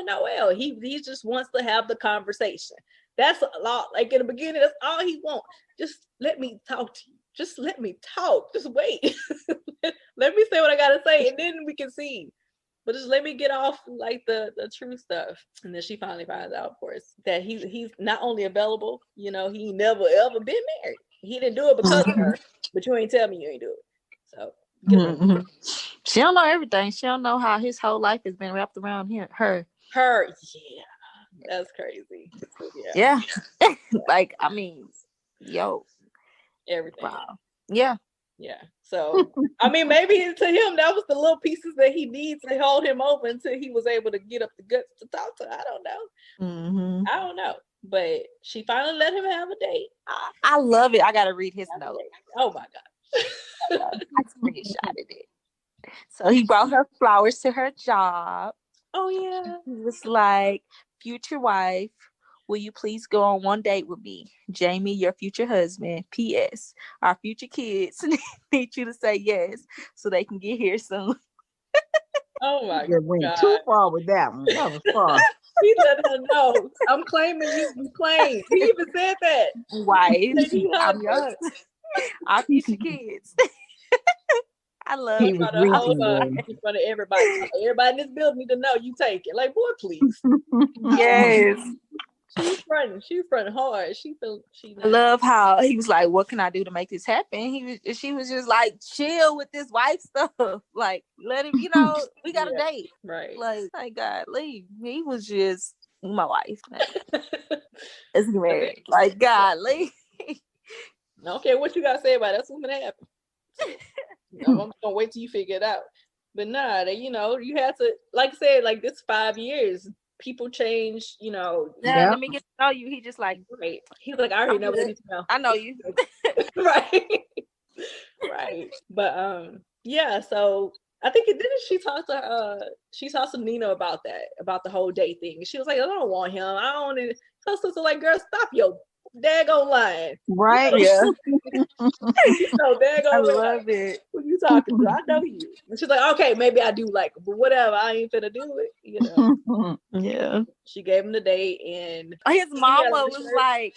S2: Noel. He just wants to have the conversation. That's a lot. Like in the beginning, that's all he wants. Just let me talk to you. Just let me talk. Just wait. Let me say what I gotta say, and then we can see. But just let me get off like the true stuff. And then she finally finds out, of course, that he's not only available. He never ever been married. He didn't do it because of her. But you ain't tell me you ain't do it. So
S4: she don't know everything. She don't know how his whole life has been wrapped around her.
S2: Yeah, that's crazy.
S4: Yeah. Like, I mean,
S2: everything.
S4: Wow. Yeah.
S2: So I mean, maybe to him that was the little pieces that he needs to hold him over until he was able to get up the guts to talk to her. I don't know. But she finally let him have a date.
S4: I love it. I gotta read his note.
S2: Oh my God.
S4: I screenshotted it. So he brought her flowers to her job.
S2: Oh yeah.
S4: He was like, future wife, will you please go on one date with me? Jamie, your future husband. P.S. Our future kids need you to say yes so they can get here soon.
S2: Oh my God.
S3: Went too far with that one. That was far.
S2: He let her know. I'm claiming you claim. He even said that.
S4: Wife, I'm yours. Our future kids. I love
S2: it. In front of everybody. Everybody in this building need to know you take it. Like, boy, please.
S4: Yes.
S2: She's fronting hard.
S4: I love how he was like, what can I do to make this happen? She was just like, chill with this wife stuff. Like, let him, we got a date.
S2: Right.
S4: Like, God, leave. He was just my wife. It's married. Like, God, leave.
S2: I don't care what you got to say about it. That's what's going to happen. I'm going to wait till you figure it out. But nah, you have to, like I said, like this 5 years, people change,
S4: let me get to know you. He just like,
S2: great. He's like, I already know what you need to know.
S4: I know you.
S2: Right. But so I think she talked to Nina about that, about the whole date thing. She was like, I don't want him. I don't want to. So sister like, girl, stop your daggone lying.
S3: Right.
S4: Yeah.
S2: Daggone
S4: I love it.
S2: Who you talking to? I know you. And she's like, okay, maybe I do like it, but whatever. I ain't finna do it.
S4: Yeah.
S2: She gave him the date, and
S4: his mama was like,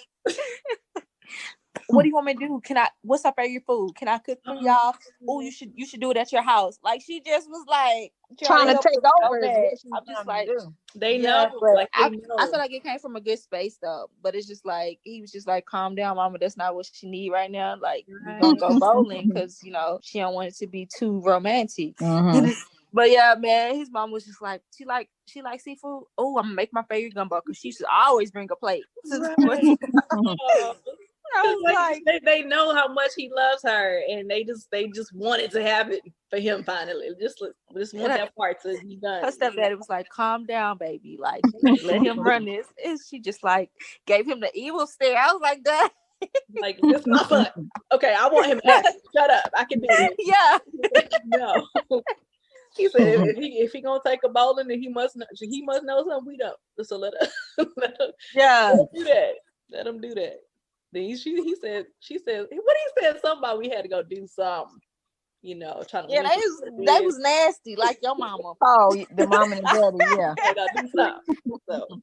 S4: what do you want me to do? What's up favorite food? Can I cook for y'all? Oh, you should do it at your house. Like, she just was like
S3: trying to take over.
S4: I'm just like,
S2: they know.
S4: Like, I feel like it came from a good space though. But it's just like, he was just like, calm down, mama. That's not what she need right now. Like, we're gonna go bowling because she don't want it to be too romantic. But yeah, man, his mom was just like, she like seafood. Oh, I'm gonna make my favorite gumbo because she used to always bring a plate. I was like,
S2: they know how much he loves her, and they just wanted to have it for him finally. Just want that part to be done.
S4: her stepdaddy was like, calm down, baby. Like, let him run this. And she just like gave him the evil stare. I was like, Dad.
S2: Like, this is my son. Okay, I want him back. Shut up. I can do this.
S4: Yeah.
S2: No. He said if he gonna take a bowling, then he must know something we don't. So let him do that. Let him do that. Then she said what he said something about we had to go do something. You know, trying to
S4: they was nasty, like your mama.
S3: Oh, the mom and the daddy, yeah.
S2: They gotta do something. So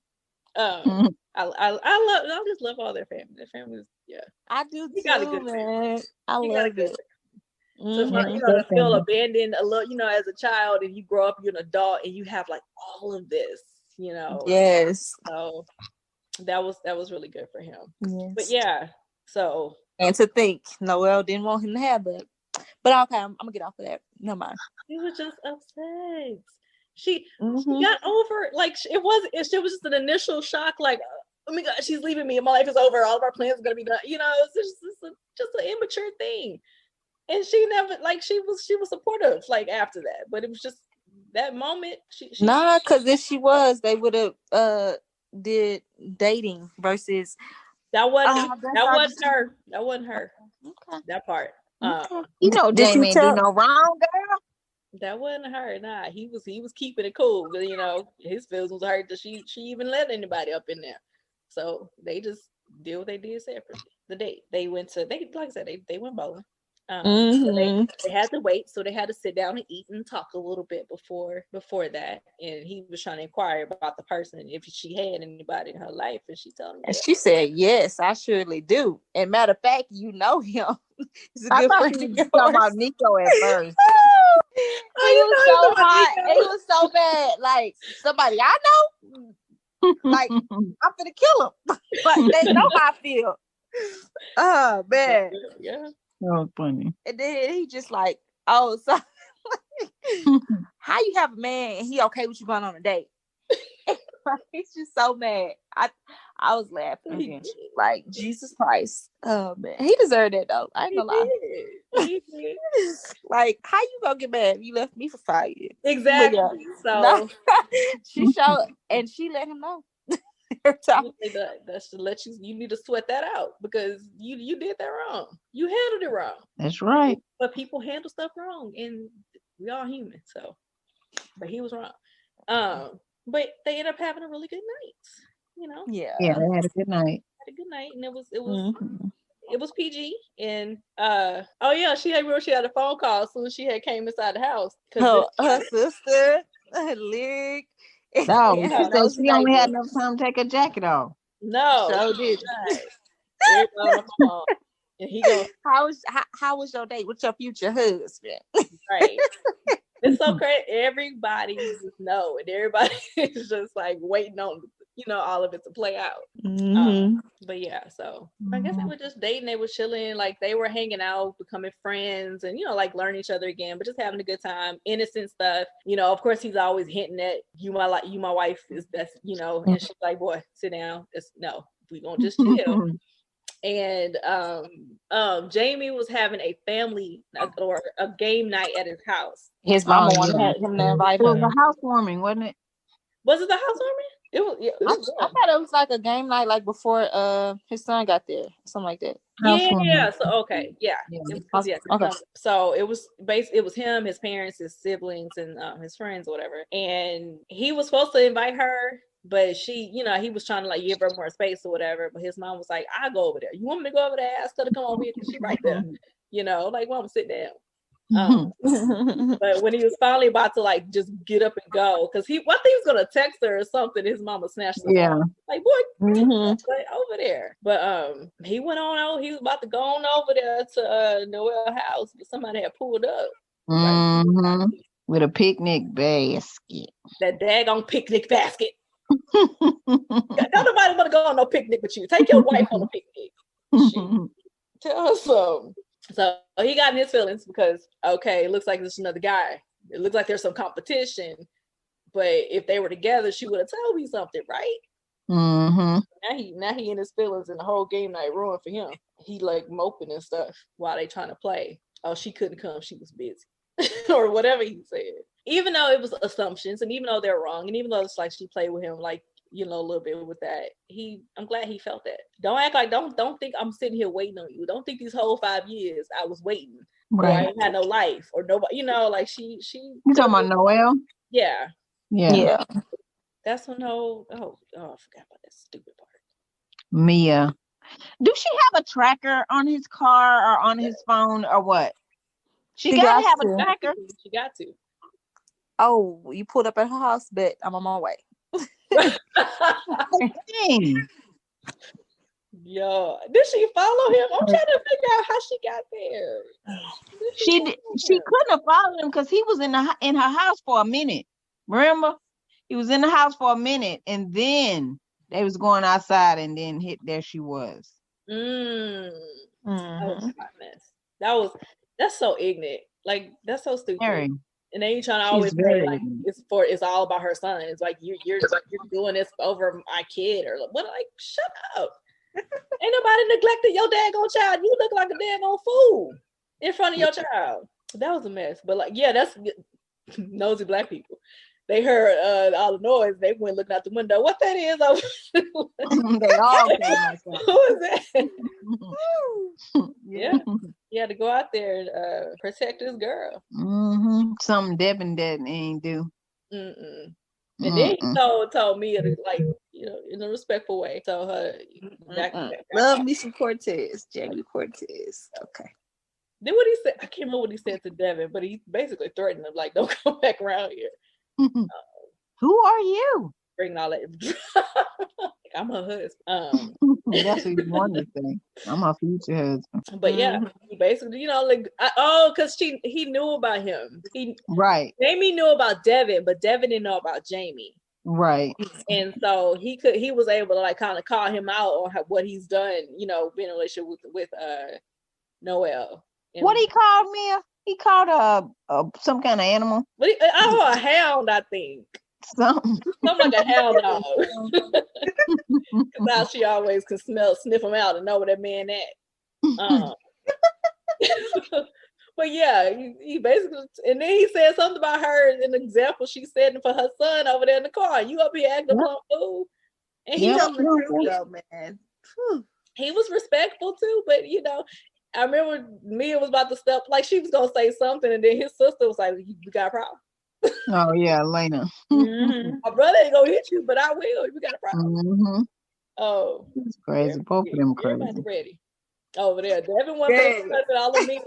S2: I just love all their family. Their families, yeah.
S4: I do too, man. I love it.
S2: So to feel abandoned a little, as a child, and you grow up, you're an adult, and you have like all of this,
S4: Yes.
S2: So that was really good for him.
S4: Yes.
S2: But yeah, so
S4: and to think Noelle didn't want him to have that. But okay, I'm gonna get off of that. Never mind.
S2: She was just upset. She got over it was just an initial shock, like, oh my God, she's leaving me and my life is over. All of our plans are gonna be done. It's just an immature thing. And she never she was supportive after that. But it was just that moment.
S4: Because if she was, they would have did dating versus
S2: that wasn't her. That wasn't her.
S4: Okay.
S2: That part.
S3: Jamie ain't do no wrong, girl.
S2: That wasn't her. Nah, he was keeping it cool. But his feelings was hurt that she even let anybody up in there. So they just did what they did separately. The date they went bowling. So they had to wait, so they had to sit down and eat and talk a little bit before that. And he was trying to inquire about the person, if she had anybody in her life, and she told him.
S4: And she said, "Yes, I surely do. And matter of fact, you know him. He's a good friend of yours."
S3: Talking about Nico at first.
S4: He was so hot. He was so bad. Like, somebody I know, like, I'm gonna kill him. But they know how I feel. Oh man.
S2: Yeah.
S3: That was funny.
S4: And then he just like, oh, so how you have a man and he okay with you going on a date? He's just so mad. I was laughing again. Like, Jesus Christ. Oh man, he deserved it though. I ain't gonna lie.
S2: He did.
S4: Like, how you gonna get mad? You left me for 5 years.
S2: Exactly.
S4: Yeah.
S2: So
S4: she showed, and she let him know.
S2: That's to let you need to sweat that out, because you did that wrong. You handled it wrong.
S3: That's right.
S2: But people handle stuff wrong, and we all human. So, but he was wrong. But they ended up having a really good night.
S4: Yeah,
S3: they had a good night.
S2: And it was PG. And she had a phone call as soon as she had came inside the house.
S4: Her sister, Lyric.
S3: No, she said she only had enough time to take her jacket off.
S2: No,
S4: so did.
S2: And he goes,
S4: how was your date with your future husband?
S2: Right. It's so crazy. Everybody just know, and everybody is just like waiting on all of it to play out. But yeah, so I guess they were just dating. They were chilling, like they were hanging out, becoming friends, and learning each other again, but just having a good time, innocent stuff. Of course, he's always hinting at you, my wife is best, and she's like, boy, sit down. We gonna just chill. And Jamie was having a family or a game night at his house.
S4: His mama wanted him to invite
S3: her.
S4: It
S3: was a housewarming, wasn't it?
S2: Was it the housewarming? It was. Yeah,
S4: I thought it was like a game night, like before his son got there, something like that.
S2: Yeah. So okay, yeah.
S4: Okay.
S2: So it was him, his parents, his siblings, and his friends, or whatever. And he was supposed to invite her, but she, he was trying to give her more space or whatever. But his mom was like, "I'll go over there. You want me to go over there? Ask her to come over here because she right there." Mom, sit down. But when he was finally about to just get up and go, because I think he was gonna text her or something, his mama snatched him.
S3: Yeah.
S2: Like, boy, over there. But he went on out. He was about to go on over there to Noelle's house, but somebody had pulled up
S3: with a picnic basket.
S2: That daggone picnic basket. Don't nobody want to go on no picnic with you. Take your wife on a picnic. Tell her something. So he got in his feelings because, okay, it looks like there's another guy. It looks like there's some competition. But if they were together, she would have told me something, right?
S3: Mm-hmm.
S2: Now he in his feelings and the whole game night ruined for him. He like moping and stuff while they trying to play. Oh, she couldn't come, she was busy. Or whatever he said. Even though it was assumptions and even though they're wrong, and even though it's like she played with him like, you know, a little bit with that, I'm glad he felt that. Don't act like don't think I'm sitting here waiting on you. Don't think these whole 5 years I was waiting. Right. Or I ain't had no life or nobody, you know, like she
S3: You talking about Noelle?
S2: Yeah.
S3: Yeah.
S2: That's when I forgot about that stupid part.
S3: Mia. Do she have a tracker on his car or on his phone or what? She gotta have a tracker.
S2: She got to.
S4: Oh, you pulled up at her house, but I'm on my way.
S2: Yo, did she follow him? I'm trying to figure out how she got there.
S3: She couldn't have followed him because he was in her house for a minute. Remember? He was in the house for a minute and then they was going outside and then there she was.
S2: That was a hot mess. That's so ignorant. Like that's so stupid. Mary. And then you trying to always say like it's all about her son. It's like you're doing this over my kid or what? Like shut up. Ain't nobody neglecting your daggone child. You look like a daggone fool in front of your child. That was a mess. But like, yeah, that's nosy black people. They heard all the noise. They went looking out the window. What that is?
S3: They all came outside.
S2: Who is that? Yeah. He had to go out there and protect this girl.
S3: Mm-hmm. Something Devin ain't do.
S2: Mm-mm. And then he told me like, you know, in a respectful way. So her
S4: love me some Cortez, Jamie Cortez. Okay.
S2: Then what he said, I can't remember what he said to Devin, but he basically threatened him, like, don't come back around here.
S3: Who are you?
S2: Bringing all that. I'm her husband.
S3: That's what you wanted to say. I'm her future husband.
S2: But yeah, he basically, you know, like, because he knew about him.
S3: Right.
S2: Jamie knew about Devin, but Devin didn't know about Jamie.
S3: Right.
S2: And so he was able to like kind of call him out on what he's done, you know, being in a relationship with Noelle. And
S3: what he called Mia? He called some kind of animal.
S2: But a hound, I think. Something like a hound dog. Because now she always can sniff him out and know where that man at. But yeah, he basically, and then he said something about her, an example she said for her son over there in the car. You up here acting like a fool. And he told the truth though, man. He was respectful too, but you know, I remember Mia was about to step, like she was gonna say something, and then his sister was like, "You got a problem?"
S3: Oh yeah, Elena.
S2: My brother ain't gonna hit you, but I will. You got a problem? Oh,
S3: it's crazy. Both of them crazy.
S2: Ready. Over there, Devin wants all of me.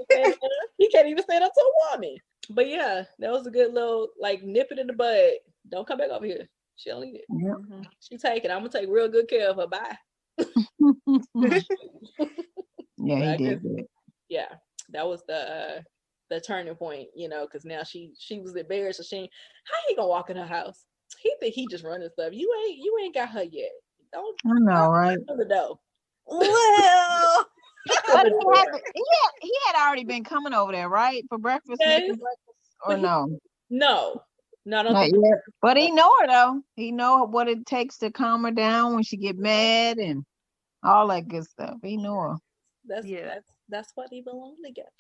S2: He can't even stand up to a woman. But yeah, that was a good little like nip it in the bud. Don't come back over here. She don't need it. Yep. She take it. I'm gonna take real good care of her. Bye.
S3: Yeah, he did good.
S2: Yeah, that was the turning point, you know, because now she was embarrassed. So how he gonna walk in her house? He think he just running stuff. You ain't got her yet. Don't.
S3: I know, right?
S2: The door.
S3: Well. But he had already been coming over there, right? For breakfast, or no?
S2: No, not
S3: yet. But he know her though. He know what it takes to calm her down when she get mad and all that good stuff. He know her.
S2: That's why they belong together.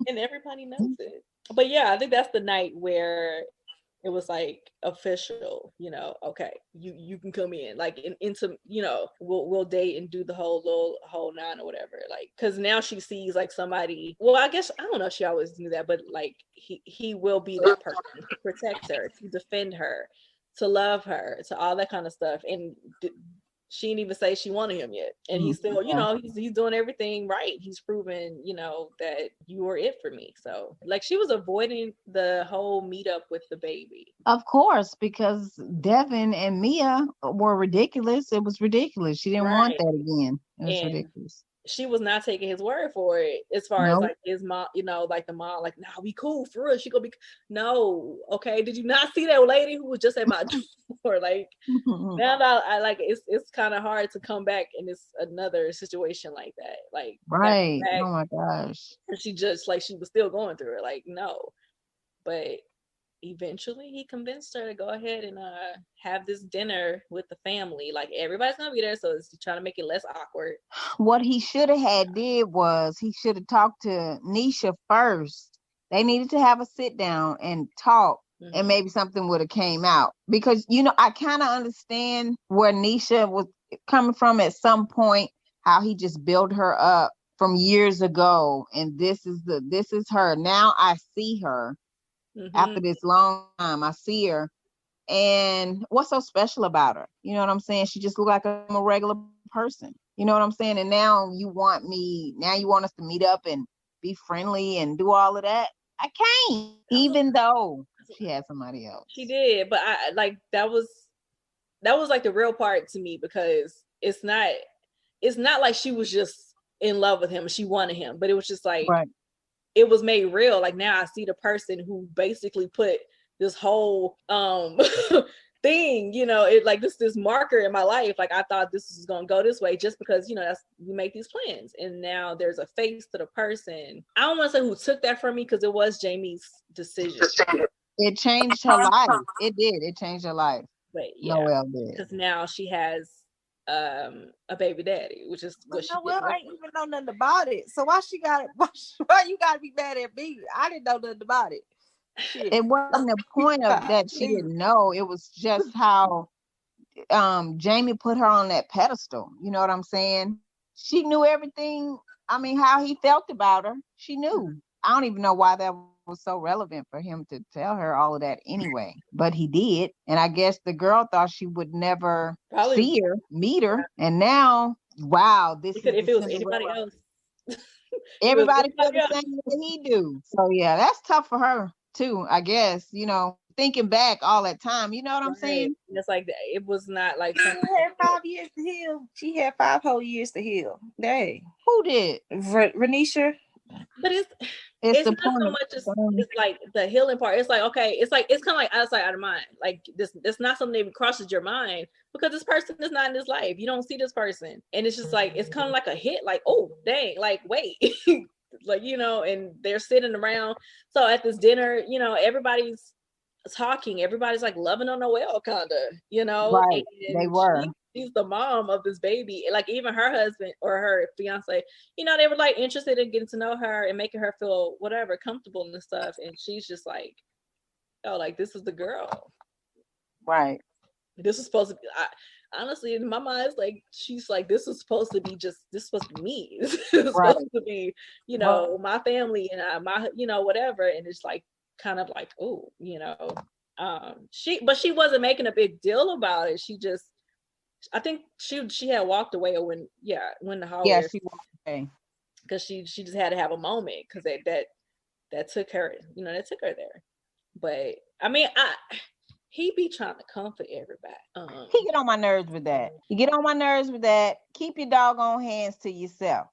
S2: And everybody knows it. But yeah, I think that's the night where it was like official, you know, okay, you can come in, like into, you know, we'll date and do the whole nine or whatever, like, because now she sees like somebody, well, I guess, I don't know if she always knew that, but like he will be that person to protect her, to defend her, to love her, to all that kind of stuff. And she didn't even say she wanted him yet. And he's still, you know, he's doing everything right. He's proven, you know, that you were it for me. So like she was avoiding the whole meetup with the baby.
S3: Of course, because Devin and Mia were ridiculous. It was ridiculous. She didn't want that again. It was ridiculous.
S2: She was not taking his word for it as far as like his mom, you know, like the mom, like, nah, we cool for real. She gonna be, no, okay. Did you not see that lady who was just at my door? Like, now that I like, it's kind of hard to come back in this another situation like that. Like,
S3: right. Oh my gosh.
S2: She just like, she was still going through it. Like, no, but eventually he convinced her to go ahead and have this dinner with the family. Like everybody's gonna be there, so he's trying to make it less awkward.
S3: What he should have had did was he should have talked to Nisha first. They needed to have a sit down and talk, and maybe something would have came out. Because I kind of understand where Nisha was coming from at some point, how he just built her up from years ago, and this is her. Now I see her. After this long time, I see her. And what's so special about her? You know what I'm saying? She just looked like a regular person. You know what I'm saying? And now you want us to meet up and be friendly and do all of that. I can't, even though she had somebody else.
S2: She did, but I like that was like the real part to me, because it's not like she was just in love with him, she wanted him, but it was just like, right. It was made real. Like now I see the person who basically put this whole thing, it like this marker in my life. Like I thought this was gonna go this way just because we make these plans, and now there's a face to the person. I don't want to say who took that from me, because it was Jamie's decision.
S3: It changed her life. It did. It changed her life.
S2: But yeah,
S3: Noelle did,
S2: because now she has a baby daddy, which is what she
S5: did. I ain't even know nothing about it. So why you gotta be mad at me? I didn't know nothing about it. Shit.
S3: It wasn't the point of that she didn't know. It was just how Jamie put her on that pedestal. You know what I'm saying? She knew everything. I mean, how he felt about her. She knew. I don't even know why that was so relevant for him to tell her all of that anyway. But he did. And I guess the girl thought she would never see her, meet her. And now, wow,
S2: if it was anybody else.
S3: Everybody felt the same way he do. So yeah, that's tough for her too, I guess, thinking back all that time, you know what I'm saying?
S2: It's like, it was not like
S5: she had 5 years to heal. She had 5 whole years to heal. Dang.
S3: Who did?
S5: Renisha.
S2: But it's not so much it's like the healing part. It's like, okay, it's kind of like outside out of mind. Like this not something that even crosses your mind, because this person is not in this life. You don't see this person, and it's just like, it's kind of like a hit. Like, oh dang, like wait. Like, and they're sitting around. So at this dinner, everybody's talking, everybody's like loving on Noelle, kind of,
S3: right? And they were.
S2: She's the mom of this baby. Like even her husband or her fiance, they were like interested in getting to know her and making her feel whatever comfortable and stuff. And she's just like, oh, like this is the girl,
S3: right?
S2: This is supposed to be. Honestly, in my mind, it's like she's like, this is supposed to be me. This is supposed to be, my family and my, whatever. And it's like kind of like, oh, she wasn't making a big deal about it. She just, I think she had walked away when the holiday.
S3: Yeah, she walked away
S2: because she just had to have a moment, because that took her, that took her there. But I mean, he be trying to comfort everybody.
S3: He get on my nerves with that. You get on my nerves with that. Keep your doggone hands to yourself.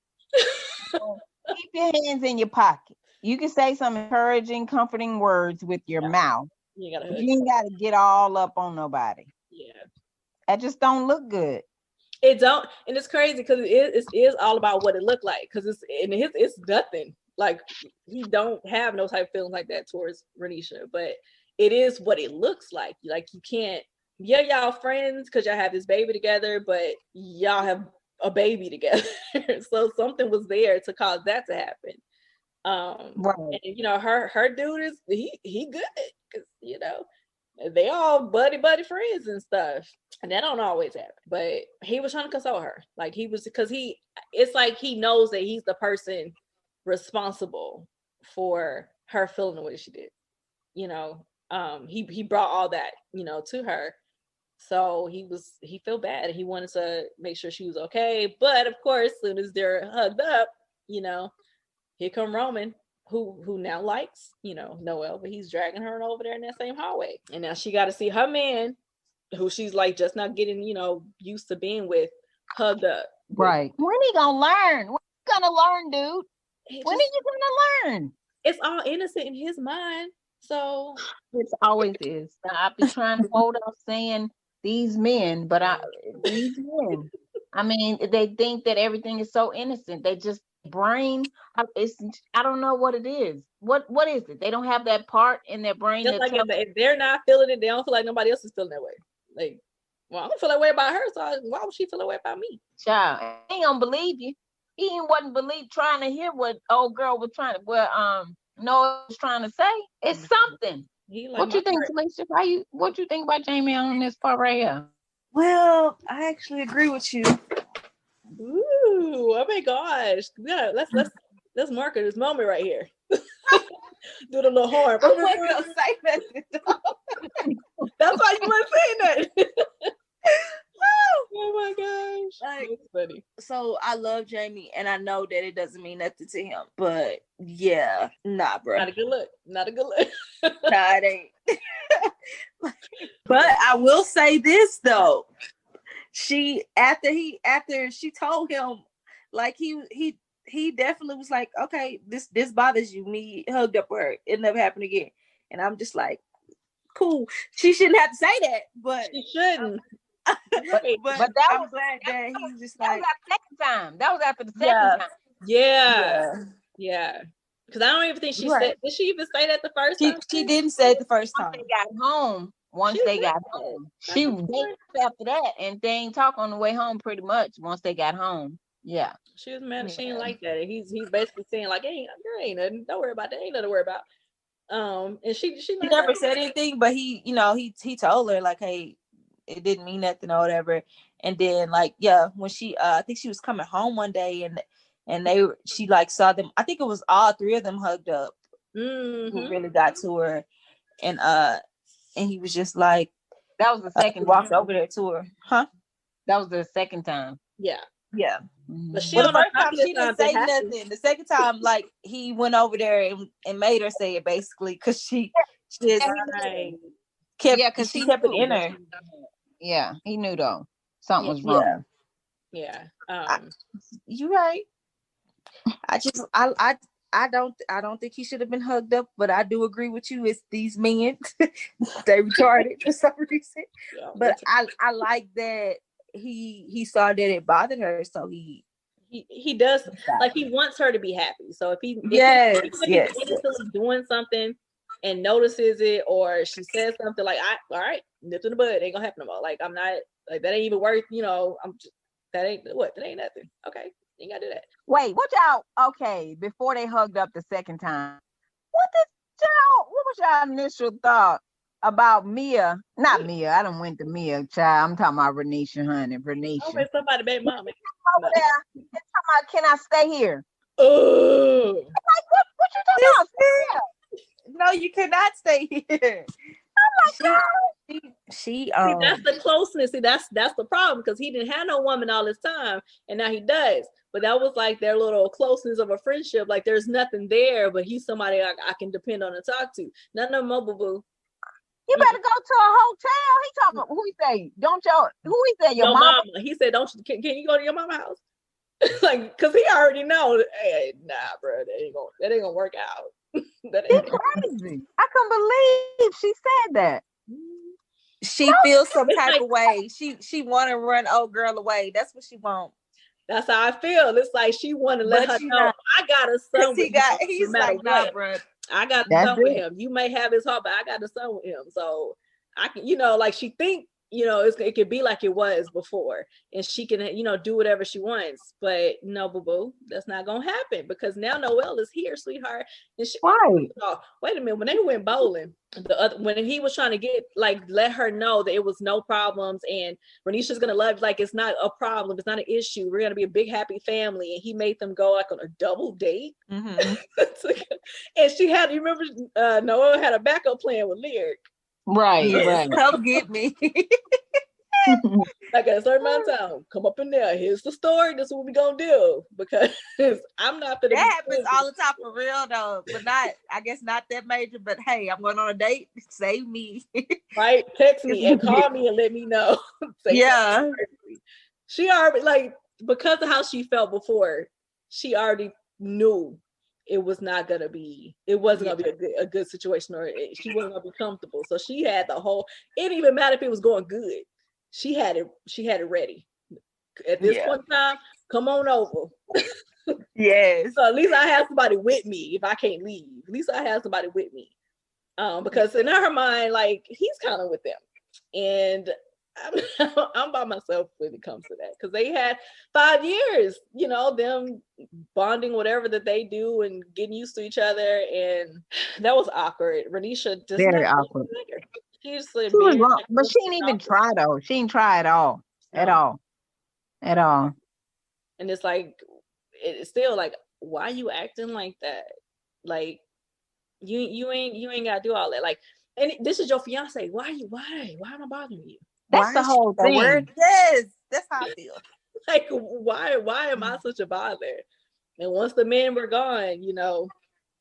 S3: Keep your hands in your pocket. You can say some encouraging, comforting words with your mouth. You ain't got to get all up on nobody.
S2: Yeah.
S3: That just don't look good.
S2: It don't, and it's crazy because it is all about what it looked like. Because it's nothing. Like he don't have no type of feeling like that towards Renisha, but it is what it looks like. Like you can't, y'all friends because y'all have this baby together, but y'all have a baby together. So something was there to cause that to happen. Right. And her dude is he good, because they all buddy friends and stuff, and that don't always happen. But he was trying to console her, like he was, because it's like he knows that he's the person responsible for her feeling the way she did. He brought all that to her, so he felt bad, and he wanted to make sure she was okay. But of course, as soon as they're hugged up, here come Roman, who now likes, Noelle, but he's dragging her over there in that same hallway. And now she got to see her man, who she's like just not getting, used to being with, hugged up.
S3: Right. When he gonna learn? When he gonna learn, dude? When are you gonna learn?
S2: It's all innocent in his mind. So
S3: it always is. I be trying to hold up saying these men, but these men, I mean, they think that everything is so innocent. They just brain. I don't know what it is. What is it? They don't have that part in their brain.
S2: Just like if they're not feeling it, they don't feel like nobody else is feeling that way. Like, well, I don't feel that way about her, so why would she feel that way about me?
S3: Child, he don't believe you. He wasn't trying to hear what old girl was trying to Noah was trying to say. It's something. What you think, Felicia? What you think about Jamie on this part right here?
S4: Well, I actually agree with you.
S2: Ooh, oh my gosh. Yeah, let's mark this moment right here. Do the little horn.
S5: I wasn't gonna say nothing.
S2: That's why you weren't saying that. Oh my gosh.
S4: Like,
S2: that's funny.
S4: So I love Jamie, and I know that it doesn't mean nothing to him, but yeah, nah, bro.
S2: Not a good look. Not a good look.
S4: Nah, it ain't. But I will say this though. After she told him, like he definitely was like, okay, this bothers you. Me hugged up with her. It never happened again. And I'm just like, cool. She shouldn't have to say that, but
S2: she shouldn't.
S4: but I'm glad that he's just like,
S3: that was after the second time.
S2: Yeah. Because I don't even think she said. Did she even say that the first time?
S4: She didn't say it the first time.
S3: Once they got home, she after that, and they ain't talk on the way home pretty much. Once they got home, yeah,
S2: she was mad. She ain't like that. And he's basically saying like, ain't nothing. Don't worry about that. Ain't nothing to worry about. And she
S4: never said anything, but he told her like, hey, it didn't mean nothing or whatever. And then like, yeah, when she I think she was coming home one day and she like saw them. I think it was all three of them hugged up.
S2: Mm-hmm.
S4: Who really got to her, and he was just like,
S3: that was the second
S4: walked over there to her, huh?
S3: That was the second time.
S2: Yeah.
S3: But
S4: the first time she didn't say nothing. The second time, like he went over there and made her say it basically because she just kept it in her.
S3: Yeah, he knew though something was wrong.
S2: Yeah.
S4: You're right. I don't think he should have been hugged up, but I do agree with you. It's these men, they retarded for some reason. Yeah, but I like that he saw that it bothered her, so he
S2: does like he wants her to be happy. So if he's doing something and notices it, or she says something like, all right, nip in the bud, ain't gonna happen no more. Like I'm not like that ain't even worth. That ain't nothing. Okay. You gotta do that.
S3: Wait, what before they hugged up the second time, what was y'all initial thought about Mia? Not Mia, I done went to Mia, child. I'm talking about Renee, honey. Renee.
S2: Oh, somebody baby mama.
S3: Over there, they're talking about, can I stay here?
S2: Oh.
S3: Like, what you talking about?
S4: No, you cannot stay here.
S3: Oh my God.
S2: See, that's the closeness. See, that's the problem, because he didn't have no woman all this time, and now he does. But that was like their little closeness of a friendship. Like there's nothing there, but he's somebody I can depend on and talk to. Nothing on mobile boo.
S3: You better go to a hotel. He talking about, who he say? Who he say? Your mama?
S2: He said, don't you? Can you go to your mama's house? Like, cause he already know. Hey, nah, bro, that ain't gonna work out. That ain't
S3: crazy. I couldn't believe she said that.
S4: She feels some type of way. She want to run old girl away. That's what she want.
S2: That's how I feel. It's like she want to let her know, I got a son with him.
S4: He's like, nah, bro.
S2: I got a son with him. You may have his heart, but I got a son with him. So I can, like she think, it could be like it was before, and she can, do whatever she wants. But no, boo-boo, that's not gonna happen, because now Noelle is here, sweetheart. And she, oh, wait a minute, when they went bowling, when he was trying to let her know that it was no problems, and Renisha's gonna love, like, it's not a problem, it's not an issue. We're gonna be a big happy family, and he made them go like on a double date.
S4: Mm-hmm.
S2: And she had, you remember, Noelle had a backup plan with Lyric.
S3: Right.
S4: Come get me.
S2: Like at a certain amount of time, come up in there. Here's the story. This is what we gonna do, because I'm not gonna.
S4: That happens all the time for real though, but I guess not that major. But hey, I'm going on a date. Save me.
S2: Right? Text me and call me and let me know.
S4: Yeah.
S2: She already, because of how she felt before, she already knew it wasn't gonna be a good situation, or she wasn't gonna be comfortable. So she had it didn't even matter if it was going good. She had it ready. At this point in time, come on over.
S4: Yes.
S2: So at least I have somebody with me if I can't leave. At least I have somebody with me. Because in her mind, like, he's kind of with them. And I'm by myself when it comes to that. Because they had 5 years, you know, them bonding, whatever that they do and getting used to each other. And that was awkward. Renisha just
S3: Very
S2: not
S3: awkward.
S2: she just
S3: She was wrong, but she didn't even try though. She didn't try at all. At all. At all.
S2: And it's like, it's still like, why you acting like that? Like, you ain't gotta do all that. Like, and this is your fiance. Why am I bothering you?
S3: That's the whole thing.
S5: Yes, that's how I feel.
S2: Like, why am I such a bother? And once the men were gone, you know,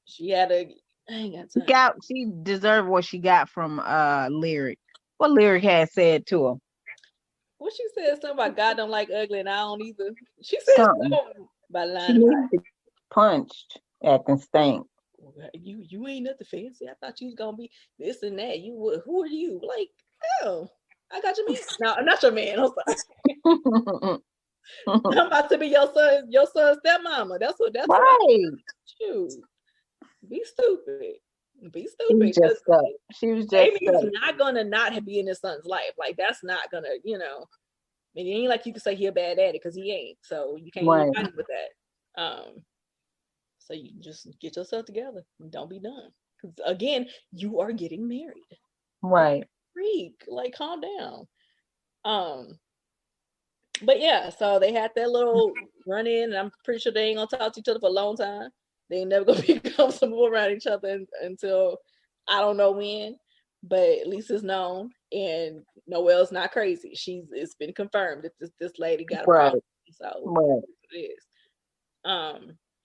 S2: she had to. I ain't got time.
S3: She deserved what she got from Lyric. What Lyric had said to her.
S2: What she said something about God don't like ugly and I don't either. She said something about
S3: She needs to punched acting stank.
S2: You ain't nothing fancy. I thought you was gonna be this and that. Who are you? Like, oh, I got your man. No, I'm not your man. I'm sorry. I'm about to be your son's stepmama. That's right. What shoot. Be stupid.
S3: She was just
S2: Amy's not gonna not be in his son's life. Like, that's not gonna, you know. I mean, it ain't like you can say he a bad daddy because he ain't. So you can't even fight with that. So you just get yourself together and don't be done. Because again, you are getting married.
S3: Right.
S2: Freak. Like, calm down. But yeah, so they had that little run in, and I'm pretty sure they ain't gonna talk to each other for a long time. They ain't never gonna be comfortable around each other until I don't know when, but at least it's known. And Noelle's not crazy. It's been confirmed that this lady got a problem. So it is.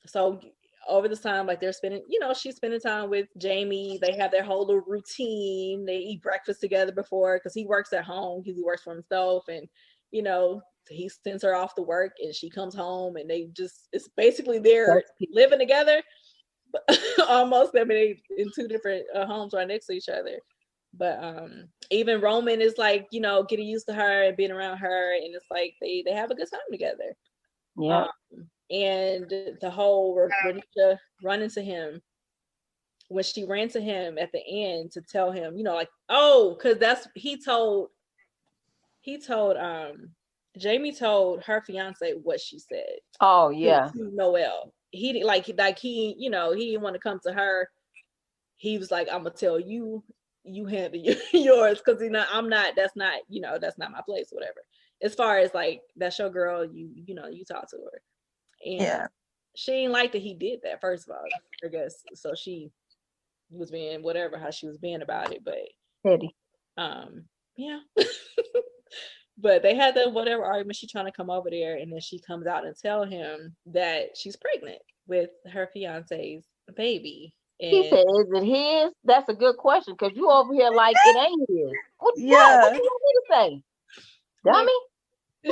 S2: So over this time, like, they're spending, you know, she's spending time with Jamie. They have their whole little routine. They eat breakfast together before, because he works at home. He works for himself, and you know, he sends her off to work and she comes home, and it's basically they're living together, but almost. I mean, they in 2 different homes right next to each other. But even Roman is like, you know, getting used to her and being around her, and it's like they have a good time together.
S3: Yeah.
S2: And the whole Renisha running to him, when she ran to him at the end to tell him, you know, like, oh, because Jamie told her fiance what she said.
S3: Oh yeah.
S2: To Noelle. He didn't you know, he didn't want to come to her. He was like, I'm gonna tell you handle yours, because, you know, that's not my place, whatever. As far as like, that's your girl, you know, you talk to her. And she ain't like that he did that, first of all, I guess. So she was being whatever, how she was being about it, but
S3: Petty.
S2: Yeah. But they had that whatever argument. She trying to come over there, and then she comes out and tell him that she's pregnant with her fiance's baby. And
S3: he said, "Is it his?" That's a good question, because you over here like it ain't his. What do you want me to say, dummy?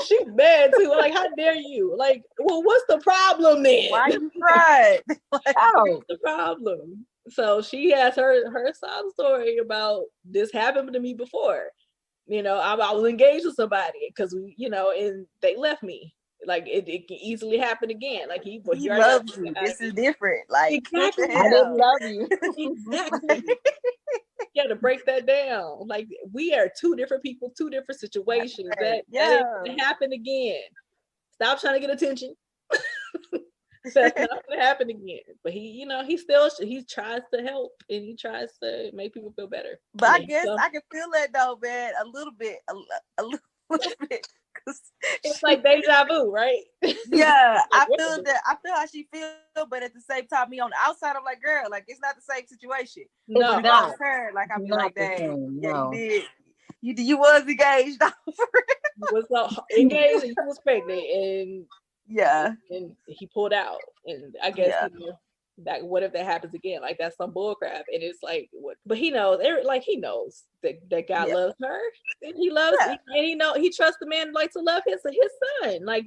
S2: She's mad too. Like, how dare you? Like, well, what's the problem then?
S5: Why you cried?
S2: What's the problem? So she has her sob story about this happened to me before. You know, I was engaged with somebody, because you know, and they left me. Like, it can easily happen again. Like, he
S5: loves you. This is different. Like,
S2: exactly.
S3: I didn't love you.
S2: Exactly. You got to break that down. Like, we are 2 different people, 2 different situations. That ain't gonna happen again. Stop trying to get attention. That's not gonna happen again. But he, you know, he tries to help, and he tries to make people feel better.
S5: But I guess I can feel that though, man, a little bit.
S2: It's like deja vu, right?
S5: Yeah, I feel that. I feel how she feels, but at the same time, me on the outside, I'm like, girl, like, it's not the same situation.
S2: No,
S5: it's not her. Like, I be like, dang,
S3: no.
S5: You did. You was engaged.
S2: Was engaged, and he was pregnant, and and he pulled out, and I guess you know, that what if that happens again? Like, that's some bull crap. And it's like, what? But he knows, he knows that God loves her, and he loves, and he trusts the man like to love his son. Like,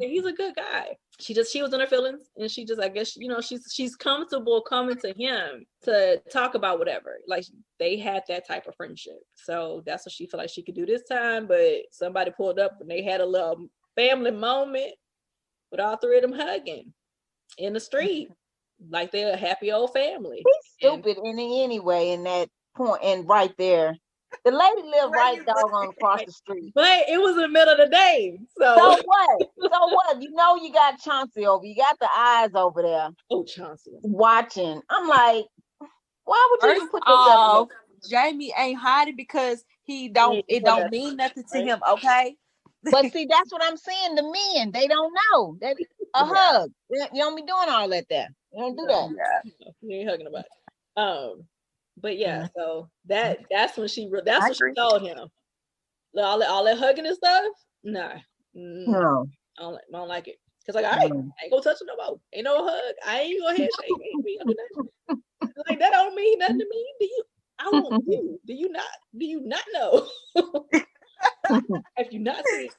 S2: he's a good guy. She was in her feelings, and she just, I guess, you know, she's comfortable coming to him to talk about whatever. Like, they had that type of friendship, so that's what she felt like she could do this time. But somebody pulled up, and they had a little family moment. with all three of them hugging in the street like they're a happy old family.
S3: He's stupid anyway in that point, and right there. The lady lived right doggone across the street.
S2: But it was in the middle of the day. So
S3: what? So what? You know you got Chauncey over. You got the eyes over there.
S2: Oh, Chauncey.
S3: Watching. I'm like, why would you even put
S4: yourself Jamie ain't hiding because it don't mean nothing to him, okay?
S3: But see, that's what I'm saying. The men, they don't know. That hug. You don't be doing all that there. You don't do that.
S2: Yeah. You ain't hugging about it. But yeah, so that's when she told him. All that hugging and stuff? Nah.
S3: No.
S2: I don't like it. Cause like I ain't gonna touch it no more. Ain't no hug. I ain't gonna handshake. Ain't gonna do nothing. Like that don't mean nothing to me. I want you. Do you not know? If you not seen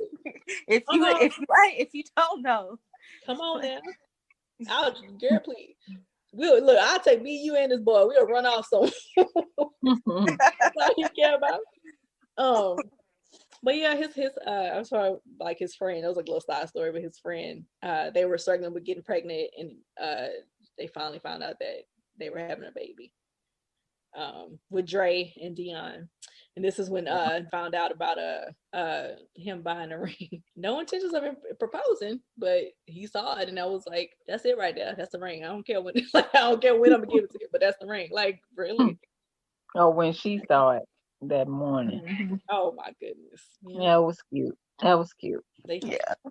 S2: it.
S4: If you don't know.
S2: Come on now. Girl, please. I'll take me, you, and this boy. We'll run off somewhere. That's all you care about. But yeah, his I'm sorry, like his friend, it was like a little side story, but his friend, they were struggling with getting pregnant, and they finally found out that they were having a baby. With Dre and Dion. And this is when found out about him buying a ring. No intentions of him proposing, but he saw it and I was like, that's it right there. That's the ring. I don't care when I don't care when I'm gonna give it to you, but that's the ring. Like, really?
S3: Oh, when she saw it that morning.
S2: Mm-hmm. Oh my goodness.
S3: Yeah, it was cute. That was cute.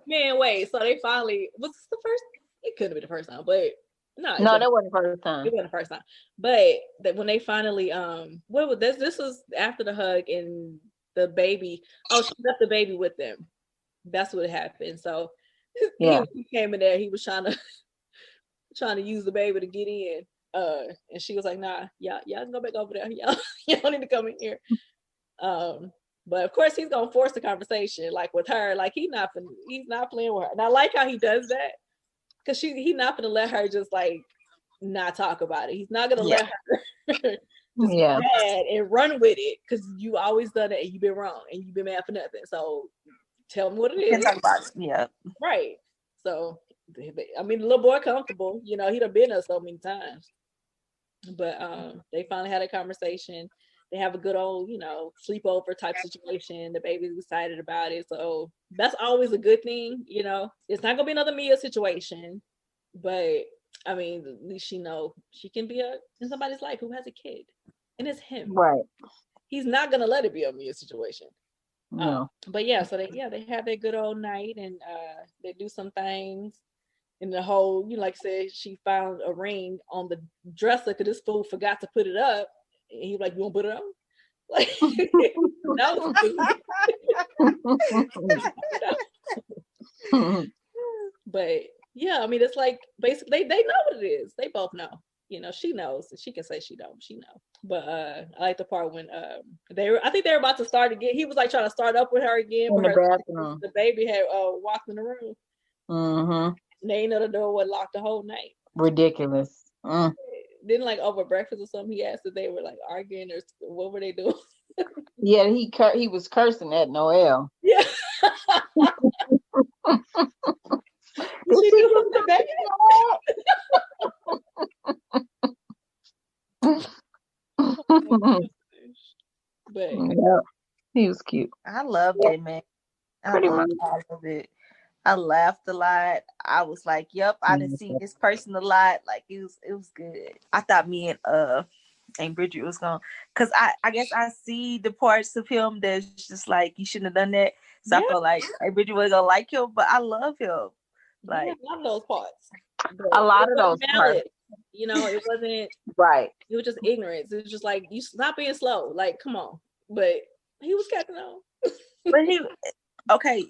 S2: Man, wait. So they finally, was this the first? It couldn't be the first time, but no,
S3: that wasn't the first time.
S2: It wasn't the first time. But that when they finally what was this? This was after the hug and the baby. Oh, she left the baby with them. That's what happened. So he came in there, he was trying to use the baby to get in. And she was like, nah, y'all can go back over there. Y'all don't need to come in here. But of course he's gonna force the conversation, like with her, like he's not playing with her. And I like how he does that. Because he's not gonna let her just like not talk about it. He's not gonna let her just mad and run with it because you always done it and you've been wrong and you've been mad for nothing. So tell him what it is.
S4: Talk about it. Yeah.
S2: Right. So I mean, the little boy comfortable. You know, he done been there so many times. But they finally had a conversation. They have a good old, sleepover type situation. The baby's excited about it. So that's always a good thing, It's not gonna be another Mia situation, but I mean, at least she know she can be in somebody's life who has a kid. And it's him.
S3: Right.
S2: He's not gonna let it be a Mia situation.
S3: No.
S2: But yeah, so they have their good old night and they do some things. And the whole, like I said, she found a ring on the dresser because this fool forgot to put it up. And he was like, you won't put it on? Like, no. But yeah, I mean, it's like basically they know what it is. They both know. She knows. She can say she don't. She know. But I like the part when I think they were about to start again. He was like trying to start up with her again.
S3: In the bathroom.
S2: The baby had walked in the room.
S3: Mm-hmm.
S2: And they know the door was locked the whole night.
S3: Ridiculous.
S2: Then like over breakfast or something, he asked if they were like arguing or what were they doing?
S3: Yeah, he was cursing at Noelle.
S2: Yeah. Did she put the baby? But
S3: yeah, he was cute.
S5: I loved it, man.
S3: Pretty much.
S5: I loved it. I laughed a lot. I was like, "Yep, I didn't see this person a lot." Like it was good. I thought me and Bridget was gonna, cause I guess I see the parts of him that's just like you shouldn't have done that. So I felt like Bridget was gonna like him, but I love him. Like
S2: a lot of those parts.
S3: A lot of those parts.
S2: It wasn't
S3: right.
S2: It was just ignorance. It was just like you stop being slow. Like, come on. But he was catching on.
S5: But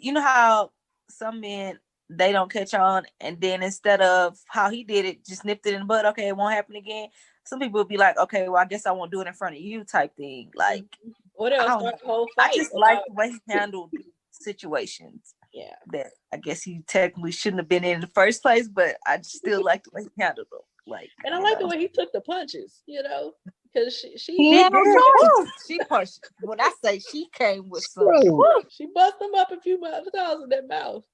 S5: you know how some men they don't catch on, and then instead of how he did it, just nipped it in the bud. Okay, it won't happen again. Some people would be like, okay, well, I guess I won't do it in front of you, type thing. Like,
S2: what else? The whole fight.
S5: I just like the way he handled situations.
S2: Yeah,
S5: that I guess he technically shouldn't have been in the first place, but I just still like the way he handled them. Like,
S2: and I like the way he took the punches. Because she
S5: punched. When I say she came with some,
S2: she bust him up a few times in that mouth.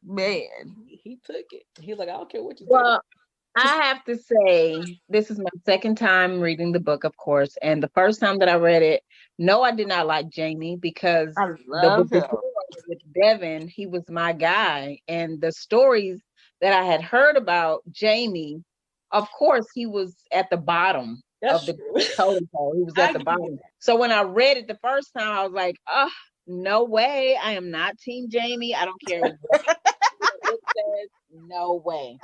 S5: Man,
S2: he took it. He was like, I don't care what you
S3: Well, I have to say, this is my second time reading the book, of course. And the first time that I read it, no, I did not like Jamie because
S5: I
S3: the
S5: love
S3: book
S5: him.
S3: before with Devin, he was my guy. And the stories that I had heard about Jamie, of course, he was at the bottom
S2: That's
S3: of the
S2: true.
S3: totem pole. He was at the bottom. So when I read it the first time, I was like, oh, no way. I am not Team Jamie. I don't care what it says. No way.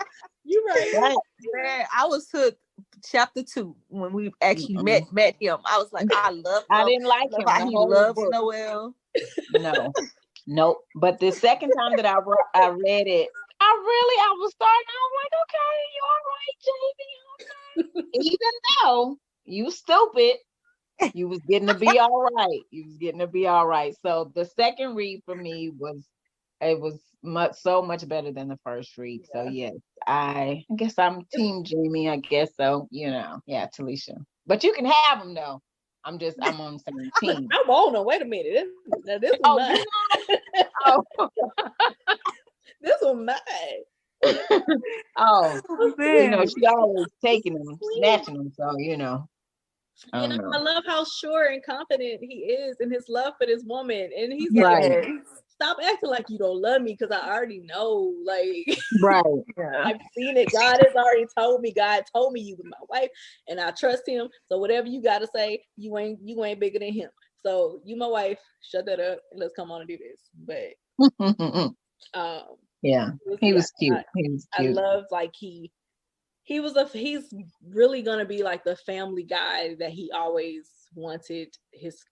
S2: You're right.
S5: Man, I was hooked chapter 2 when we actually met him. I was like, I love him.
S3: I didn't like him.
S5: How he loves Noel.
S3: No, nope. But the second time that I read it, I was starting. I was like, okay, you all right, Jamie? Okay. Even though you stupid, you was getting to be all right. You was getting to be all right. So the second read for me was so much better than the first read. So yes, I guess I'm Team Jamie. I guess so. Yeah, Talisha. But you can have him though. I'm on the same team.
S2: I'm on him. Wait a minute. This one mine.
S3: Oh.
S2: This one mine.
S3: Oh, she always taking them, snatching them. So I
S2: love how sure and confident he is in his love for this woman, and he's
S3: right.
S2: like, "Stop acting like you don't love me, because I already know." Like,
S3: right?
S2: I've seen it. God has already told me. God told me you were my wife, and I trust Him. So whatever you got to say, you ain't bigger than Him. So you my wife. Shut that up and let's come on and do this. But
S3: yeah, he was cute.
S2: I love like he's really gonna be like the family guy that he always wanted his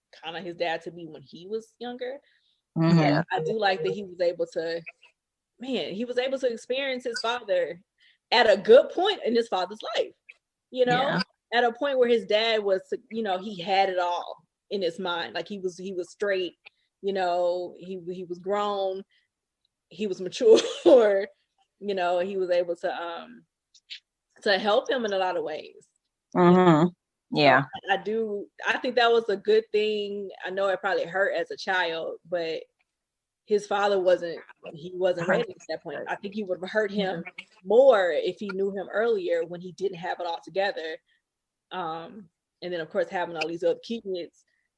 S2: dad to be when he was younger.
S3: Mm-hmm.
S2: I do like that he was able to experience his father at a good point in his father's life, at a point where his dad was, he had it all in his mind. Like he was straight, he was grown, he was mature, he was able to help him in a lot of ways.
S3: Mm-hmm. Yeah.
S2: So I think that was a good thing. I know it probably hurt as a child, but his father wasn't ready at that point. I think he would have hurt him more if he knew him earlier when he didn't have it all together. And then of course having all these other kids,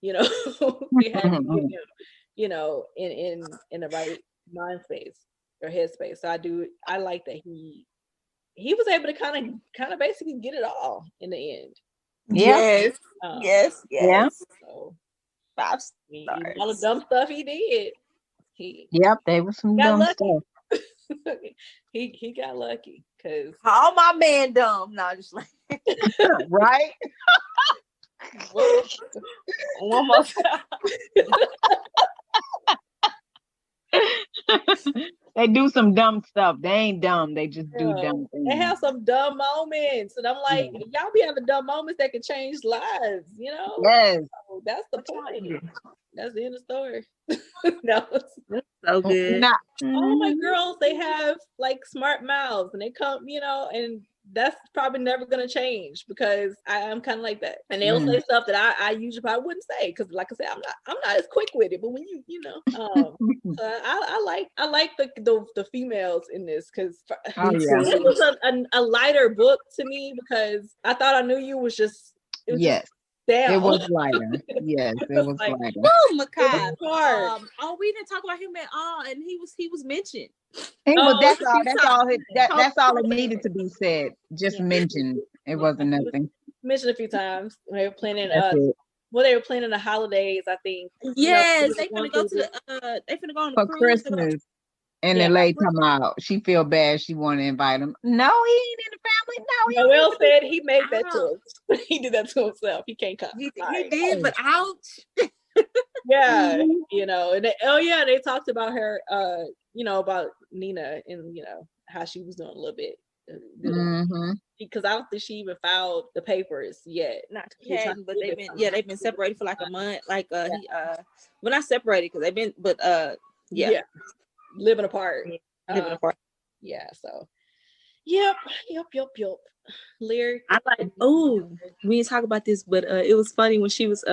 S2: they had to get him, in the right mind space or headspace. So I like that he was able to kind of basically get it all in the end.
S3: Yeah.
S5: Yes.
S3: Yeah.
S2: So
S5: 5 stars.
S2: All the dumb stuff he did.
S3: There was some dumb stuff.
S2: he got lucky because
S5: all my man dumb. No, just like
S3: right.
S5: One more time.
S3: They do some dumb stuff. They ain't dumb. They just do dumb things.
S2: They have some dumb moments. And I'm like, y'all be having dumb moments that can change lives,
S3: Yes.
S2: So that's the point. That's the end of the story. No.
S5: That's so good.
S2: All my girls, they have like smart mouths and they come, and that's probably never going to change because I'm kind of like that. And they'll say stuff that I usually probably wouldn't say because, like I said, I'm not as quick with it. But when I like the females in this because it was a lighter book to me because I thought I Knew You was just down.
S3: It was lighter. Yes, it was lighter.
S5: Oh, Makai.
S4: We didn't talk about him at all, and he was mentioned.
S3: That's all it needed to be said. Just mentioned. It wasn't nothing.
S2: Mentioned a few times when they were planning. They were planning the holidays. I think.
S4: Yes, they finna go to they finna go on
S3: for Christmas. And then lady come out. She feel bad. She want to invite him. No, he ain't in the family. No,
S2: Noel said he made that choice. He did that to himself. He can't come.
S4: He did, but ouch.
S2: Yeah, and they talked about her, about Nina and how she was doing a little bit. Because I don't think she even filed the papers yet.
S5: Not yet, but they've been separated for like a month. Like not separated because they've been, but
S2: living apart. Yeah, so yep. Lyric.
S5: I like we didn't talk about this, but it was funny when she was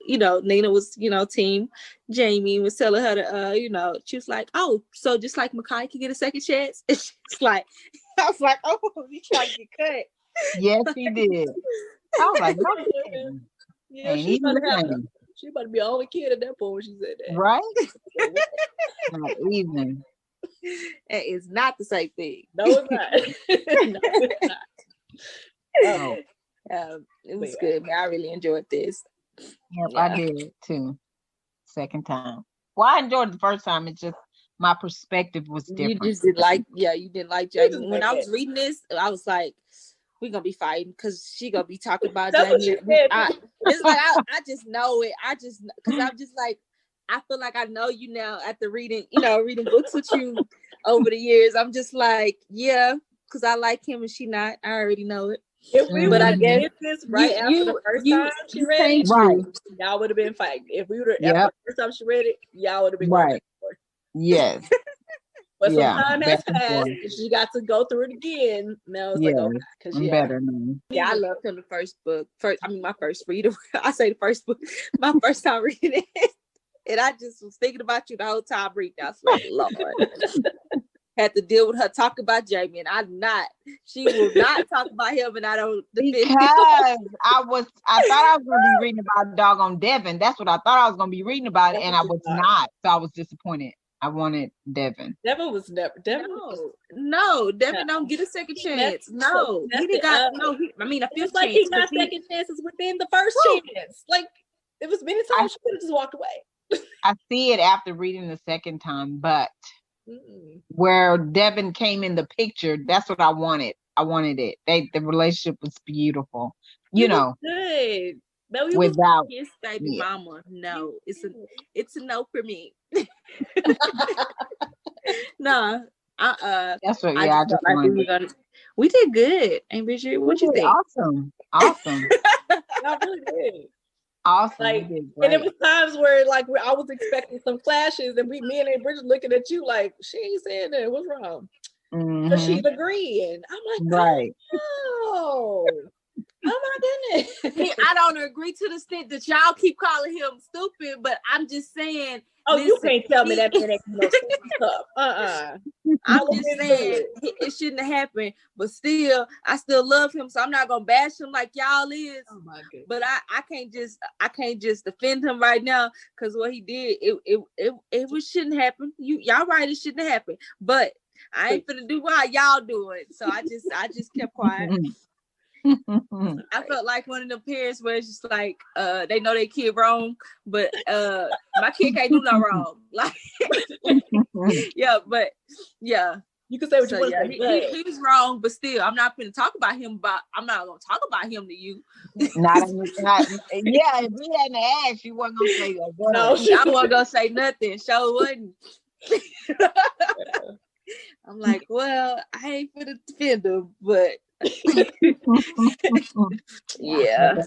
S4: Nina was, team Jamie, was telling her to, she was like, oh, so just like Makai can get a second chance. And she's like, I was like, oh, you trying to get cut.
S3: Yes, she did. I was like, no,
S2: yeah, she about to be the only kid at that point when she said that.
S3: Right? Not even.
S4: That is not the same thing.
S2: No, it's not. No, it's not.
S3: Oh.
S4: It was good, man. I really enjoyed this.
S3: Yep, I did too. Second time. Well, I enjoyed it the first time. It's just my perspective was different.
S4: You just didn't like, you didn't like Jamie. When I was reading this, I was like, we're gonna be fighting because she gonna be talking about Jamie. It's like I just know it. Because I'm just like, I feel like I know you now after reading books with you over the years. I'm just like, yeah, because I like him and she not. I already know it.
S2: But I guess this after the first time she read it, y'all would have been fighting. If we would have after the first time she read it, y'all would have been
S3: right. Yes.
S2: But some time has passed, and she got to go through it again. Now it's like, okay, because
S3: better.
S4: I loved him the first book. My first reader. I say the first book. My first time reading it, and I just was thinking about you the whole time reading. I was like, Lord. Had to deal with her talk about Jamie, and I'm not. She will not talk about him, and I don't defend him.
S3: Because I thought I was going to be reading about doggone Devin. That's what I thought I was going to be reading about, and I was not. So I was disappointed. I wanted Devin.
S2: Devin was never. Devin
S4: don't get a second chance. No, he didn't got no. I mean, a fifth
S2: like
S4: chance.
S2: He got second chances within the first chance. Like it was many times she could have just walked away.
S3: I see it after reading the second time, but where Devin came in the picture, that's what I wanted. I wanted it. The relationship was beautiful.
S2: Good.
S4: No, he without his baby mama. No, it's a no for me. No,
S3: That's what. I just wanted.
S4: We did good, and Bridget, what you think?
S3: Awesome.
S2: I really did.
S3: Awesome.
S2: And it was times where I was expecting some clashes, and me and Bridget looking at you like she ain't saying that. What's wrong? But she's agreeing. I'm like, right. Oh my goodness.
S4: I don't agree to the extent that y'all keep calling him stupid, but I'm just saying.
S2: Oh, you can't tell me that ain't no stuff.
S4: I'm just saying it shouldn't have happened, but still, I still love him, so I'm not gonna bash him like y'all is.
S2: Oh my goodness. But
S4: I can't just defend him right now because what he did, it shouldn't happen. Y'all right, it shouldn't have happened, but I ain't finna do what y'all doing, so I just kept quiet. I felt like one of the parents where it's just like they know their kid wrong, but my kid can't do no wrong. Like
S2: you can say what you want to say.
S4: He was wrong, but still I'm not gonna talk about him. I'm not gonna talk about him to you.
S3: If we hadn't asked, you wasn't gonna say that.
S4: No, I wasn't gonna say nothing. Sure wasn't. I'm like, well, I ain't finna defend him, but yeah.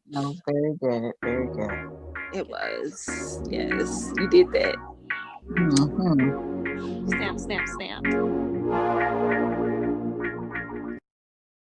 S3: No, very good. Very good.
S4: It was. Yes, you did that.
S3: Mm-hmm.
S4: Stamp.